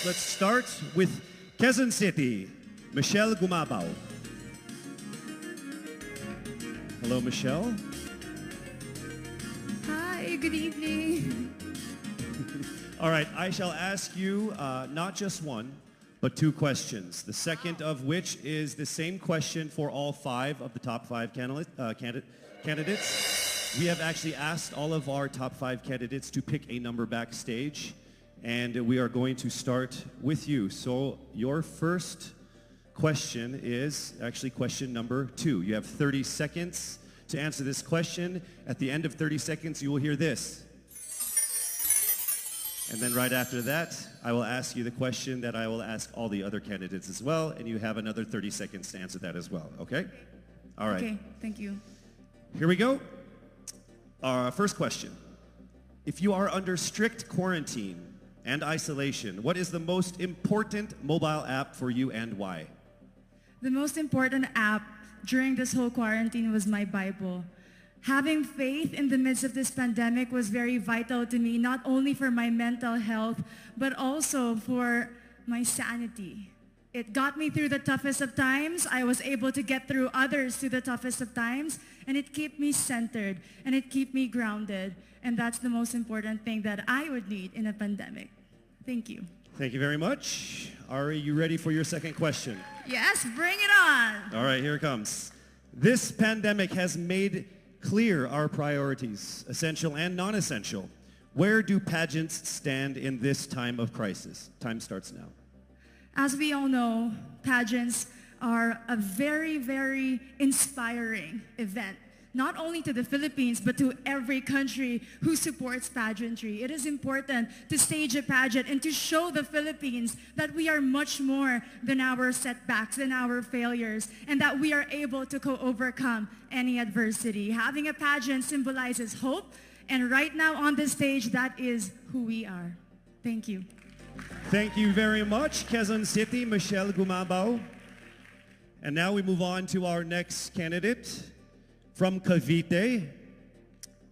Let's start with Quezon City, Michelle Gumabao. Hello, Michelle. Hi, good evening. All right, I shall ask you not just one, but 2 questions. The second of which is the same question for all 5 of the top 5 candidates. We have actually asked all of our top 5 candidates to pick a number backstage, and we are going to start with you. So your first question is actually question number 2. You have 30 seconds to answer this question. At the end of 30 seconds, you will hear this. And then right after that, I will ask you the question that I will ask all the other candidates as well, and you have another 30 seconds to answer that as well, okay? All right. Okay, thank you. Here we go. Our first question. If you are under strict quarantine and isolation, what is the most important mobile app for you and why? The most important app during this whole quarantine was my Bible. Having faith in the midst of this pandemic was very vital to me, not only for my mental health, but also for my sanity. It got me through the toughest of times. I was able to get through others through the toughest of times, and it kept me centered, and it kept me grounded. And that's the most important thing that I would need in a pandemic. Thank you. Thank you very much. Ari, you ready for your second question? Yes, bring it on. All right, here it comes. This pandemic has made clear our priorities, essential and non-essential. Where do pageants stand in this time of crisis? Time starts now. As we all know, pageants are a very, very inspiring event, not only to the Philippines, but to every country who supports pageantry. It is important to stage a pageant and to show the Philippines that we are much more than our setbacks, than our failures, and that we are able to overcome any adversity. Having a pageant symbolizes hope, and right now on the stage, that is who we are. Thank you. Thank you very much, Quezon City, Michelle Gumabao. And now we move on to our next candidate. From Cavite,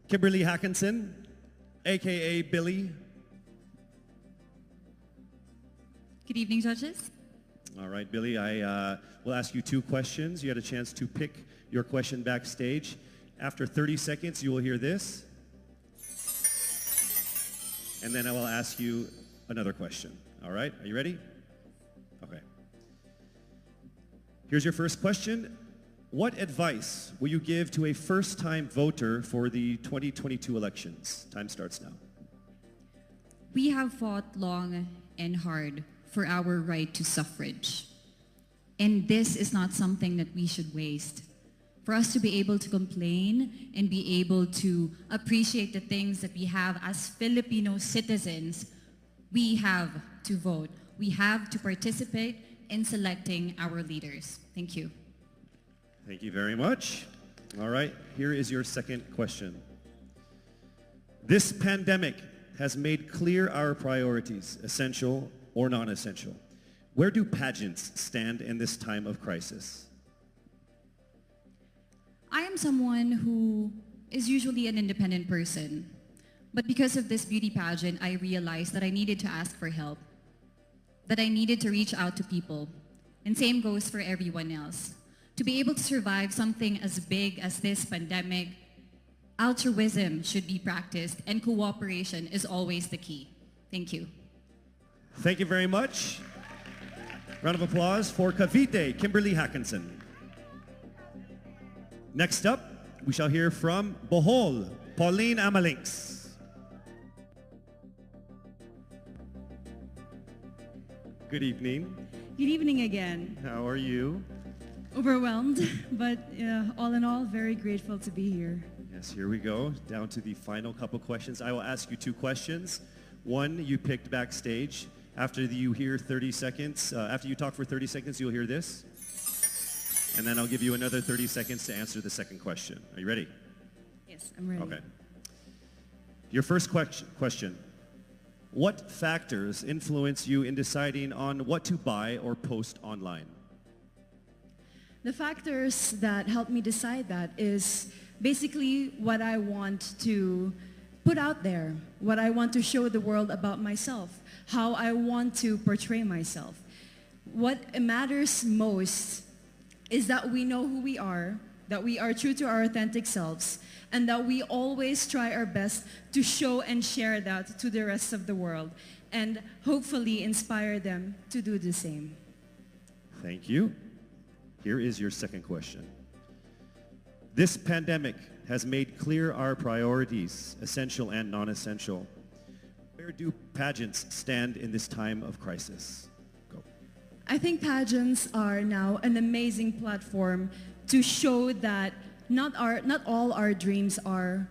Kimberly Hackinson, a.k.a. Billy. Good evening, judges. All right, Billy, I will ask you 2 questions. You had a chance to pick your question backstage. After 30 seconds, you will hear this. And then I will ask you another question. All right, are you ready? Okay. Here's your first question. What advice will you give to a first-time voter for the 2022 elections? Time starts now. We have fought long and hard for our right to suffrage. And this is not something that we should waste. For us to be able to complain and be able to appreciate the things that we have as Filipino citizens, we have to vote. We have to participate in selecting our leaders. Thank you. Thank you very much. All right, here is your second question. This pandemic has made clear our priorities, essential or non-essential. Where do pageants stand in this time of crisis? I am someone who is usually an independent person. But because of this beauty pageant, I realized that I needed to ask for help, that I needed to reach out to people. And same goes for everyone else. To be able to survive something as big as this pandemic, altruism should be practiced and cooperation is always the key. Thank you. Thank you very much. Round of applause for Cavite, Kimberly Hackinson. Next up, we shall hear from Bohol, Pauline Amalinks. Good evening. Good evening again. How are you? Overwhelmed, but all in all, very grateful to be here. Yes, here we go. Down to the final couple questions. I will ask you 2 questions. One, you picked backstage. After you hear 30 seconds, after you talk for 30 seconds, you'll hear this. And then I'll give you another 30 seconds to answer the second question. Are you ready? Yes, I'm ready. Okay. Your first question. What factors influence you in deciding on what to buy or post online? The factors that help me decide that is basically what I want to put out there, what I want to show the world about myself, how I want to portray myself. What matters most is that we know who we are, that we are true to our authentic selves, and that we always try our best to show and share that to the rest of the world, and hopefully inspire them to do the same. Thank you. Here is your second question. This pandemic has made clear our priorities, essential and non-essential. Where do pageants stand in this time of crisis? Go. I think pageants are now an amazing platform to show that not all our dreams are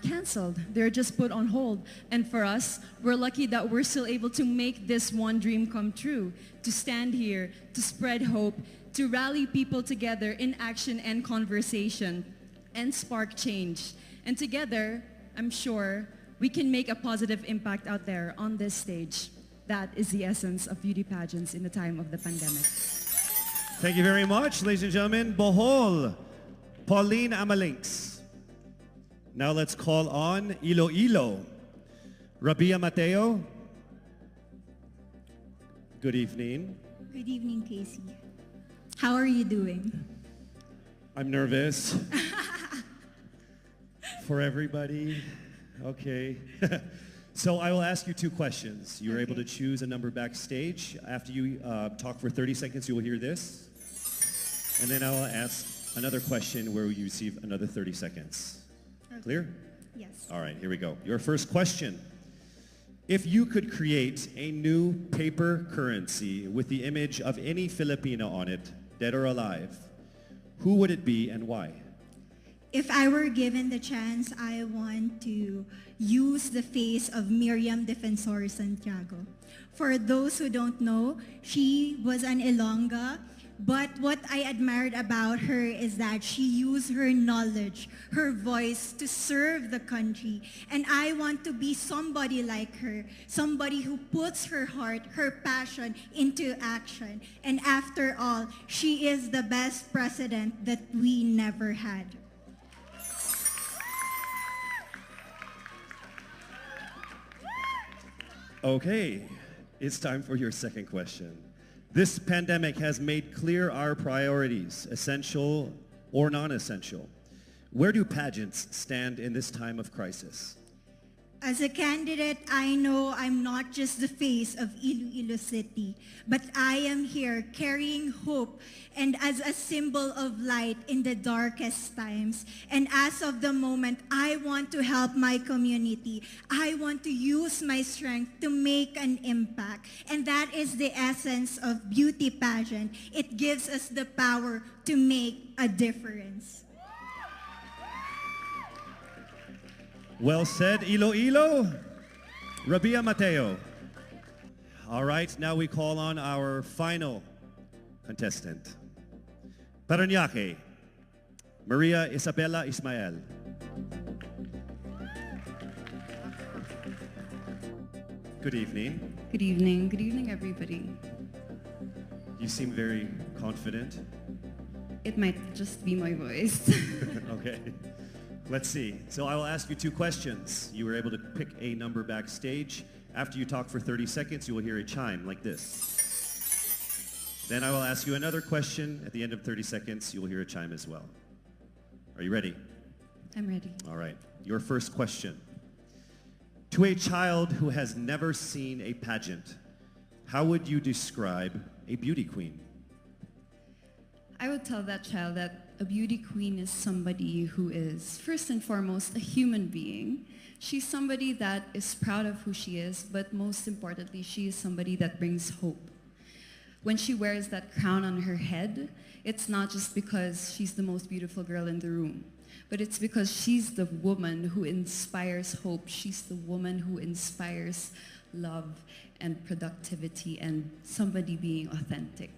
canceled. They're just put on hold. And for us, we're lucky that we're still able to make this one dream come true, to stand here, to spread hope, to rally people together in action and conversation, and spark change. And together, I'm sure, we can make a positive impact out there on this stage. That is the essence of beauty pageants in the time of the pandemic. Thank you very much, ladies and gentlemen. Bohol, Pauline Amalinks. Now let's call on Iloilo, Rabia Mateo. Good evening. Good evening, Casey. How are you doing? I'm nervous. For everybody. Okay. So I will ask you 2 questions. You're able to choose a number backstage. After you talk for 30 seconds, you will hear this. And then I will ask another question where you receive another 30 seconds. Okay. Clear? Yes. All right, here we go. Your first question. If you could create a new paper currency with the image of any Filipino on it, dead or alive, who would it be and why? If I were given the chance, I want to use the face of Miriam Defensor Santiago. For those who don't know, she was an Ilongga, but what I admired about her is that she used her knowledge, her voice to serve the country. And I want to be somebody like her, somebody who puts her heart, her passion into action. And after all, she is the best president that we never had. Okay, it's time for your second question. This pandemic has made clear our priorities, essential or non-essential. Where do pageants stand in this time of crisis? As a candidate, I know I'm not just the face of Iloilo City, but I am here carrying hope and as a symbol of light in the darkest times. And as of the moment, I want to help my community. I want to use my strength to make an impact. And that is the essence of beauty pageant. It gives us the power to make a difference. Well said, Iloilo. Rabia Mateo. All right, now we call on our final contestant. Parañaque, Maria Isabella Ismael. Good evening. Good evening. Good evening, everybody. You seem very confident. It might just be my voice. Okay. Let's see. So I will ask you 2 questions. You were able to pick a number backstage. After you talk for 30 seconds, you will hear a chime like this. Then I will ask you another question. At the end of 30 seconds, you will hear a chime as well. Are you ready? I'm ready. All right. Your first question. To a child who has never seen a pageant, how would you describe a beauty queen? I would tell that child that a beauty queen is somebody who is, first and foremost, a human being. She's somebody that is proud of who she is, but most importantly, she is somebody that brings hope. When she wears that crown on her head, it's not just because she's the most beautiful girl in the room, but it's because she's the woman who inspires hope. She's the woman who inspires love and productivity and somebody being authentic.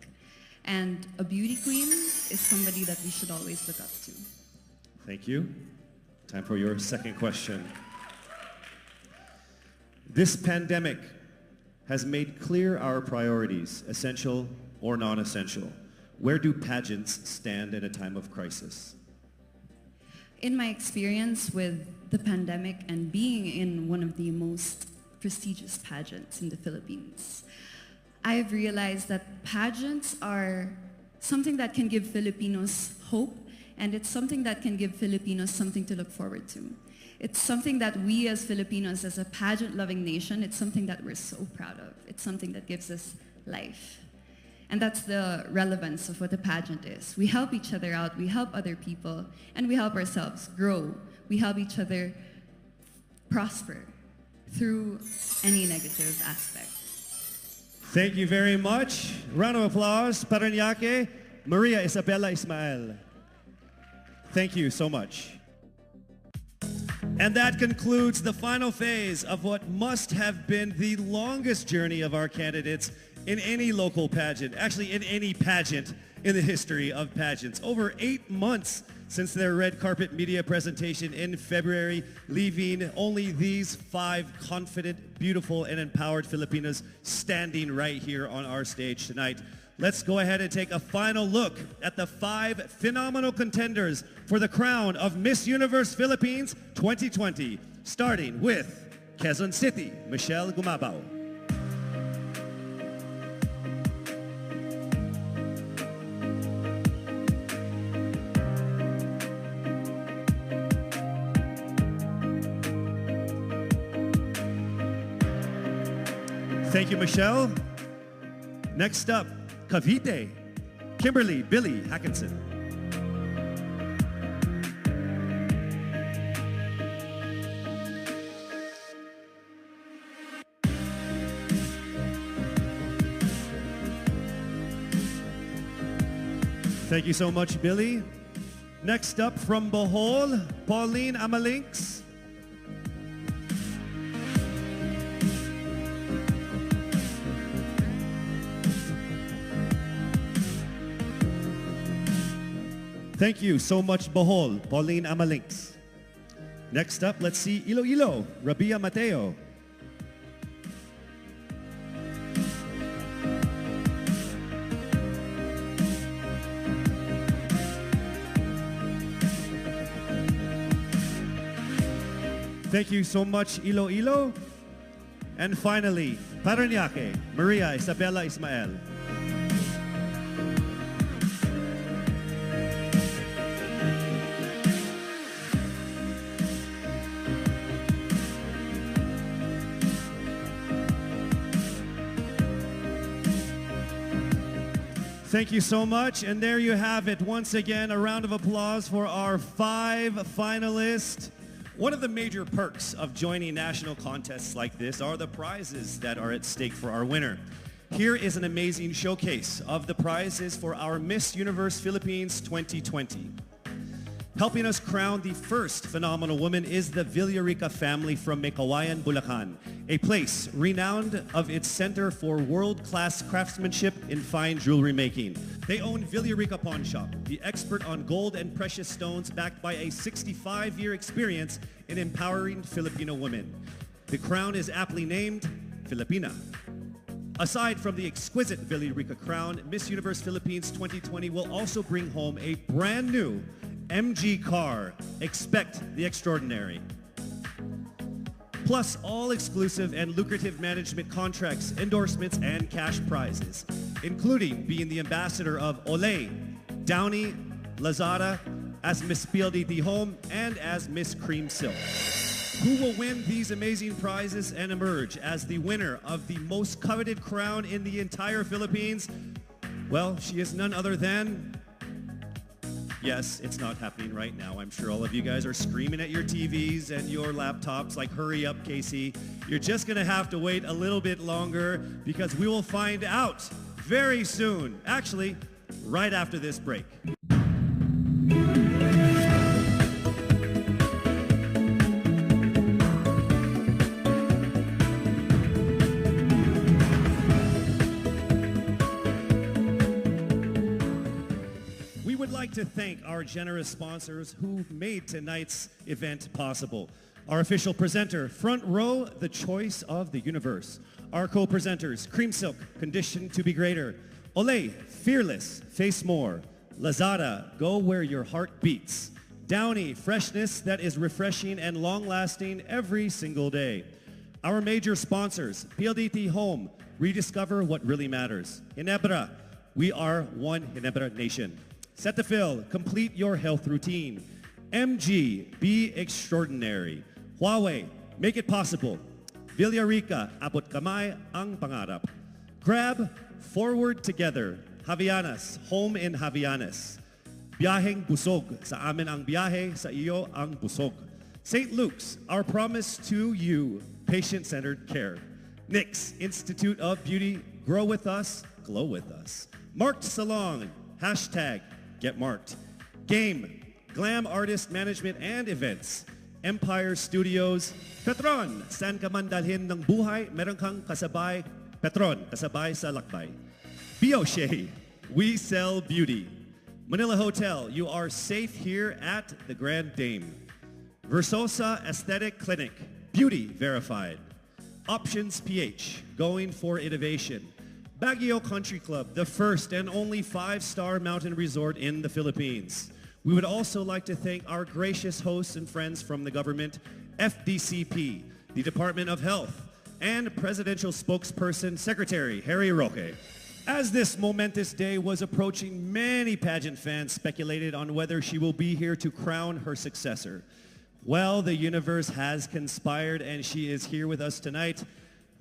And a beauty queen is somebody that we should always look up to. Thank you. Time for your second question. This pandemic has made clear our priorities, essential or non-essential. Where do pageants stand in a time of crisis? In my experience with the pandemic and being in one of the most prestigious pageants in the Philippines, I've realized that pageants are something that can give Filipinos hope, and it's something that can give Filipinos something to look forward to. It's something that we as Filipinos, as a pageant-loving nation, it's something that we're so proud of. It's something that gives us life. And that's the relevance of what a pageant is. We help each other out, we help other people, and we help ourselves grow. We help each other prosper through any negative aspect. Thank you very much. Round of applause, Parañaque, Maria Isabella Ismael. Thank you so much. And that concludes the final phase of what must have been the longest journey of our candidates in any local pageant, actually in any pageant in the history of pageants. Over 8 months since their red carpet media presentation in February, leaving only these 5 confident, beautiful, and empowered Filipinas standing right here on our stage tonight. Let's go ahead and take a final look at the 5 phenomenal contenders for the crown of Miss Universe Philippines 2020, starting with Quezon City, Michelle Gumabao. Thank you, Michelle. Next up, Cavite, Kimberly Billy Hackinson. Thank you so much, Billy. Next up from Bohol, Pauline Amalinks. Thank you so much, Bohol, Pauline Amalinks. Next up, let's see Iloilo, Rabia Mateo. Thank you so much, Iloilo. And finally, Parañaque, Maria Isabella Ismael. Thank you so much. And there you have it. Once again, a round of applause for our 5 finalists. One of the major perks of joining national contests like this are the prizes that are at stake for our winner. Here is an amazing showcase of the prizes for our Miss Universe Philippines 2020. Helping us crown the first phenomenal woman is the Villarica family from Mekawayan, Bulacan, a place renowned of its center for world-class craftsmanship in fine jewelry making. They own Villarica Pawn Shop, the expert on gold and precious stones, backed by a 65-year experience in empowering Filipino women. The crown is aptly named Filipina. Aside from the exquisite Villarica crown, Miss Universe Philippines 2020 will also bring home a brand new MG car. Expect the extraordinary. Plus all exclusive and lucrative management contracts, endorsements, and cash prizes, including being the ambassador of Olay, Downy, Lazada, as Miss PLDT Home, and as Miss Cream Silk. Who will win these amazing prizes and emerge as the winner of the most coveted crown in the entire Philippines? Well, she is none other than... Yes, it's not happening right now. I'm sure all of you guys are screaming at your TVs and your laptops like, hurry up, Casey. You're just going to have to wait a little bit longer because we will find out very soon. Actually, right after this break. To thank our generous sponsors who made tonight's event possible. Our official presenter, Front Row, the choice of the universe. Our co-presenters, Cream Silk, Conditioned to be Greater. Olay, Fearless, Face More. Lazada, Go Where Your Heart Beats. Downy, freshness that is refreshing and long-lasting every single day. Our major sponsors, PLDT Home, rediscover what really matters. Ginebra, we are one Ginebra nation. Cetaphil, complete your health routine. MG, be extraordinary. Huawei, make it possible. Villarica, abot kamay ang pangarap. Grab, forward together. Javianas, home in Javianas. Biyaheng busog, sa amin ang biyahe, sa iyo ang busog. St. Luke's, our promise to you, patient-centered care. NYX, Institute of Beauty, grow with us, glow with us. Marked Salon, hashtag, Get Marked. Game, Glam Artist Management and Events. Empire Studios. Petron, saan ka man dalhin ng buhay, meron kang kasabay. Petron, kasabay sa lakbay. Bioshea, we sell beauty. Manila Hotel, you are safe here at the Grand Dame. Versosa Aesthetic Clinic, beauty verified. Options PH, going for innovation. Baguio Country Club, the first and only 5-star mountain resort in the Philippines. We would also like to thank our gracious hosts and friends from the government, FDCP, the Department of Health, and Presidential Spokesperson Secretary Harry Roque. As this momentous day was approaching, many pageant fans speculated on whether she will be here to crown her successor. Well, the universe has conspired and she is here with us tonight.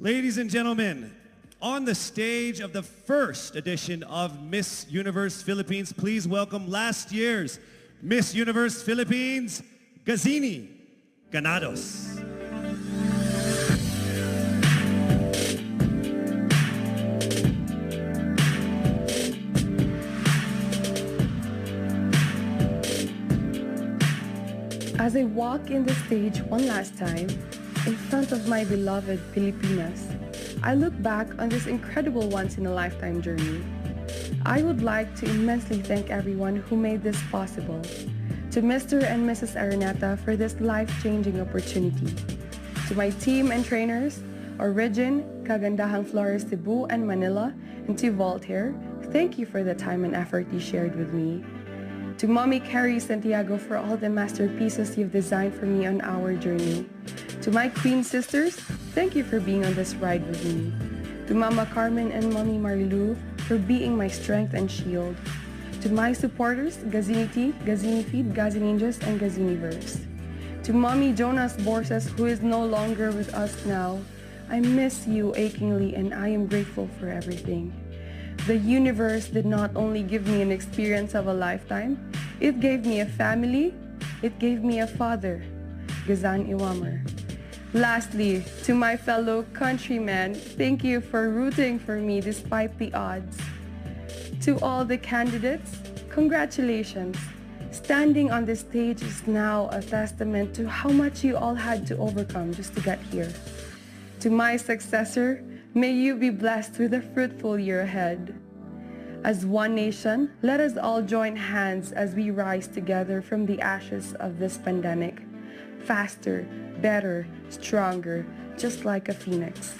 Ladies and gentlemen, on the stage of the first edition of Miss Universe Philippines, please welcome last year's Miss Universe Philippines, Gazini Ganados. As I walk in the stage one last time, in front of my beloved Pilipinas, I look back on this incredible once-in-a-lifetime journey. I would like to immensely thank everyone who made this possible. To Mr. and Mrs. Araneta for this life-changing opportunity. To my team and trainers, Origin, Kagandahang Flores Cebu and Manila, and to Voltaire, thank you for the time and effort you shared with me. To Mommy Carrie Santiago for all the masterpieces you've designed for me on our journey. To my Queen sisters, thank you for being on this ride with me. To Mama Carmen and Mommy Marilu for being my strength and shield. To my supporters, Gazini Tea, Gazini Feed, Gazininjas, and Gaziniverse. To Mommy Jonas Borses, who is no longer with us now, I miss you achingly and I am grateful for everything. The universe did not only give me an experience of a lifetime, it gave me a family, it gave me a father, Gazan Iwamer. Lastly, to my fellow countrymen, thank you for rooting for me despite the odds. To all the candidates, congratulations. Standing on this stage is now a testament to how much you all had to overcome just to get here. To my successor, may you be blessed with a fruitful year ahead. As one nation, let us all join hands as we rise together from the ashes of this pandemic. Faster, better, stronger, just like a phoenix.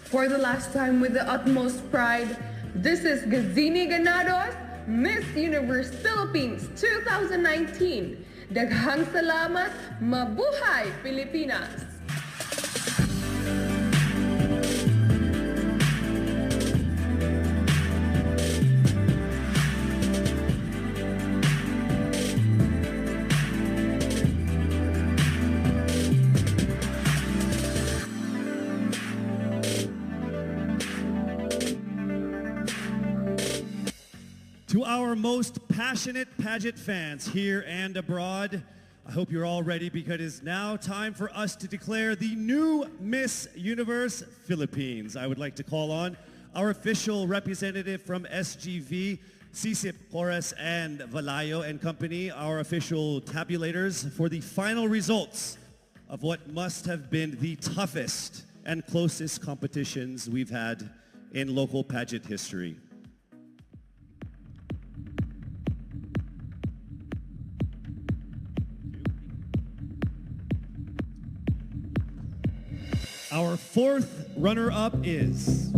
For the last time with the utmost pride, this is Gazini Ganados, Miss Universe Philippines 2019. Daghang salamat, mabuhay Pilipinas! our most passionate pageant fans here and abroad, I hope you're all ready because it is now time for us to declare the new Miss Universe Philippines. I would like to call on our official representative from SGV, Sisip Porras and Valayo and Company, our official tabulators for the final results of what must have been the toughest and closest competitions we've had in local pageant history. Our fourth runner-up is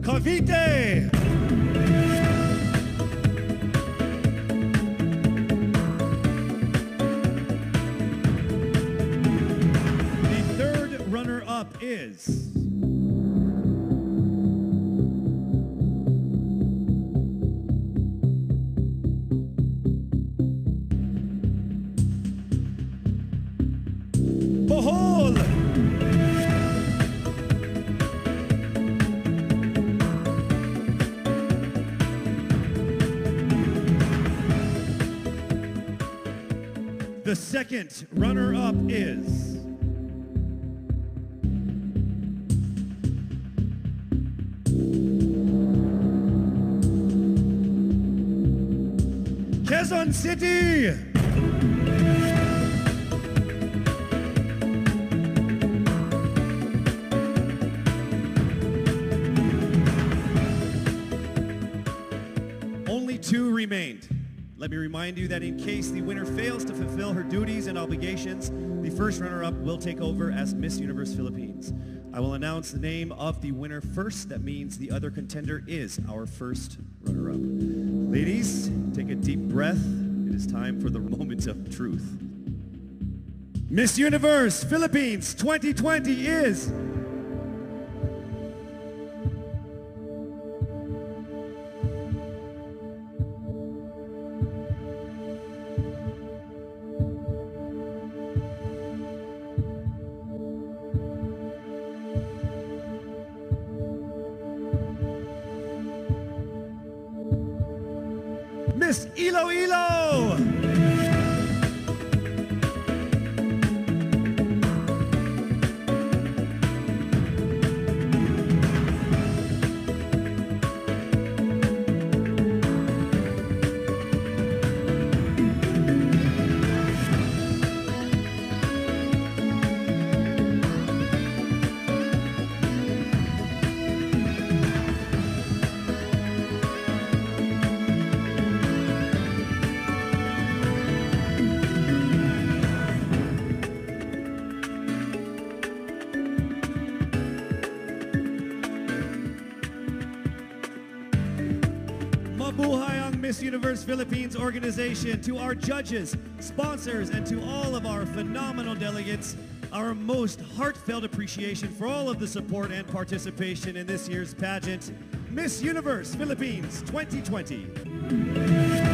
Cavite. The third runner-up is Bohol. The second runner-up is Quezon City. Only two remained. Let me remind you that in case the winner fails to fulfill her duties and obligations, the first runner-up will take over as Miss Universe Philippines. I will announce the name of the winner first. That means the other contender is our first runner-up. Ladies, take a deep breath. It is time for the moment of truth. Miss Universe Philippines 2020 is Miss Iloilo. Mabuhay ang Miss Universe Philippines organization. To our judges, sponsors, and to all of our phenomenal delegates, our most heartfelt appreciation for all of the support and participation in this year's pageant, Miss Universe Philippines 2020.